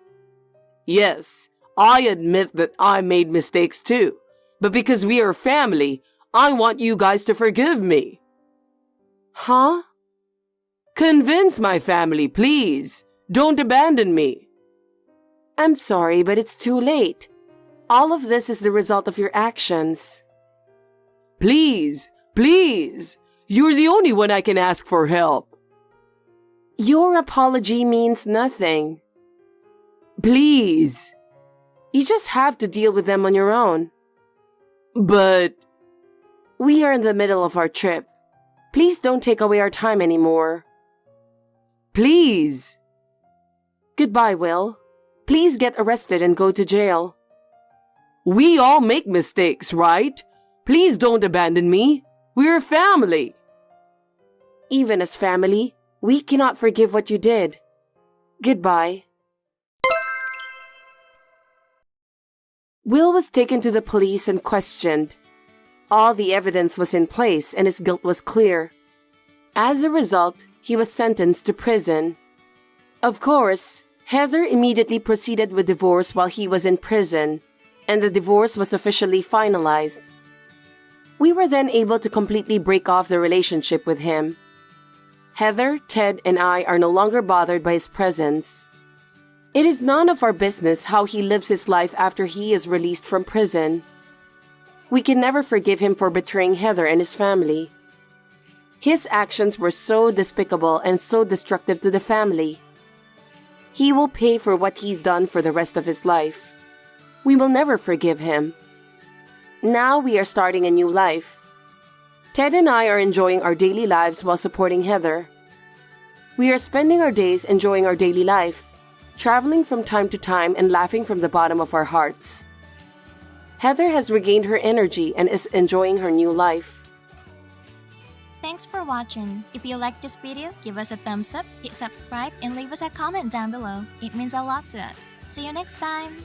Yes, I admit that I made mistakes too. But because we are family, I want you guys to forgive me. Huh? Convince my family, please. Don't abandon me. I'm sorry, but it's too late. All of this is the result of your actions. Please, please. You're the only one I can ask for help. Your apology means nothing. Please. You just have to deal with them on your own. But we are in the middle of our trip. Please don't take away our time anymore. Please. Goodbye, Will. Please get arrested and go to jail. We all make mistakes, right? Please don't abandon me. We're a family. Even as family, we cannot forgive what you did. Goodbye. Will was taken to the police and questioned. All the evidence was in place and his guilt was clear. As a result, he was sentenced to prison. Of course, Heather immediately proceeded with divorce while he was in prison, and the divorce was officially finalized. We were then able to completely break off the relationship with him. Heather, Ted, and I are no longer bothered by his presence. It is none of our business how he lives his life after he is released from prison. We can never forgive him for betraying Heather and his family. His actions were so despicable and so destructive to the family. He will pay for what he's done for the rest of his life. We will never forgive him. Now we are starting a new life. Ted and I are enjoying our daily lives while supporting Heather. We are spending our days enjoying our daily life, traveling from time to time and laughing from the bottom of our hearts. Heather has regained her energy and is enjoying her new life. Thanks for watching. If you liked this video, give us a thumbs up, hit subscribe, and leave us a comment down below. It means a lot to us. See you next time!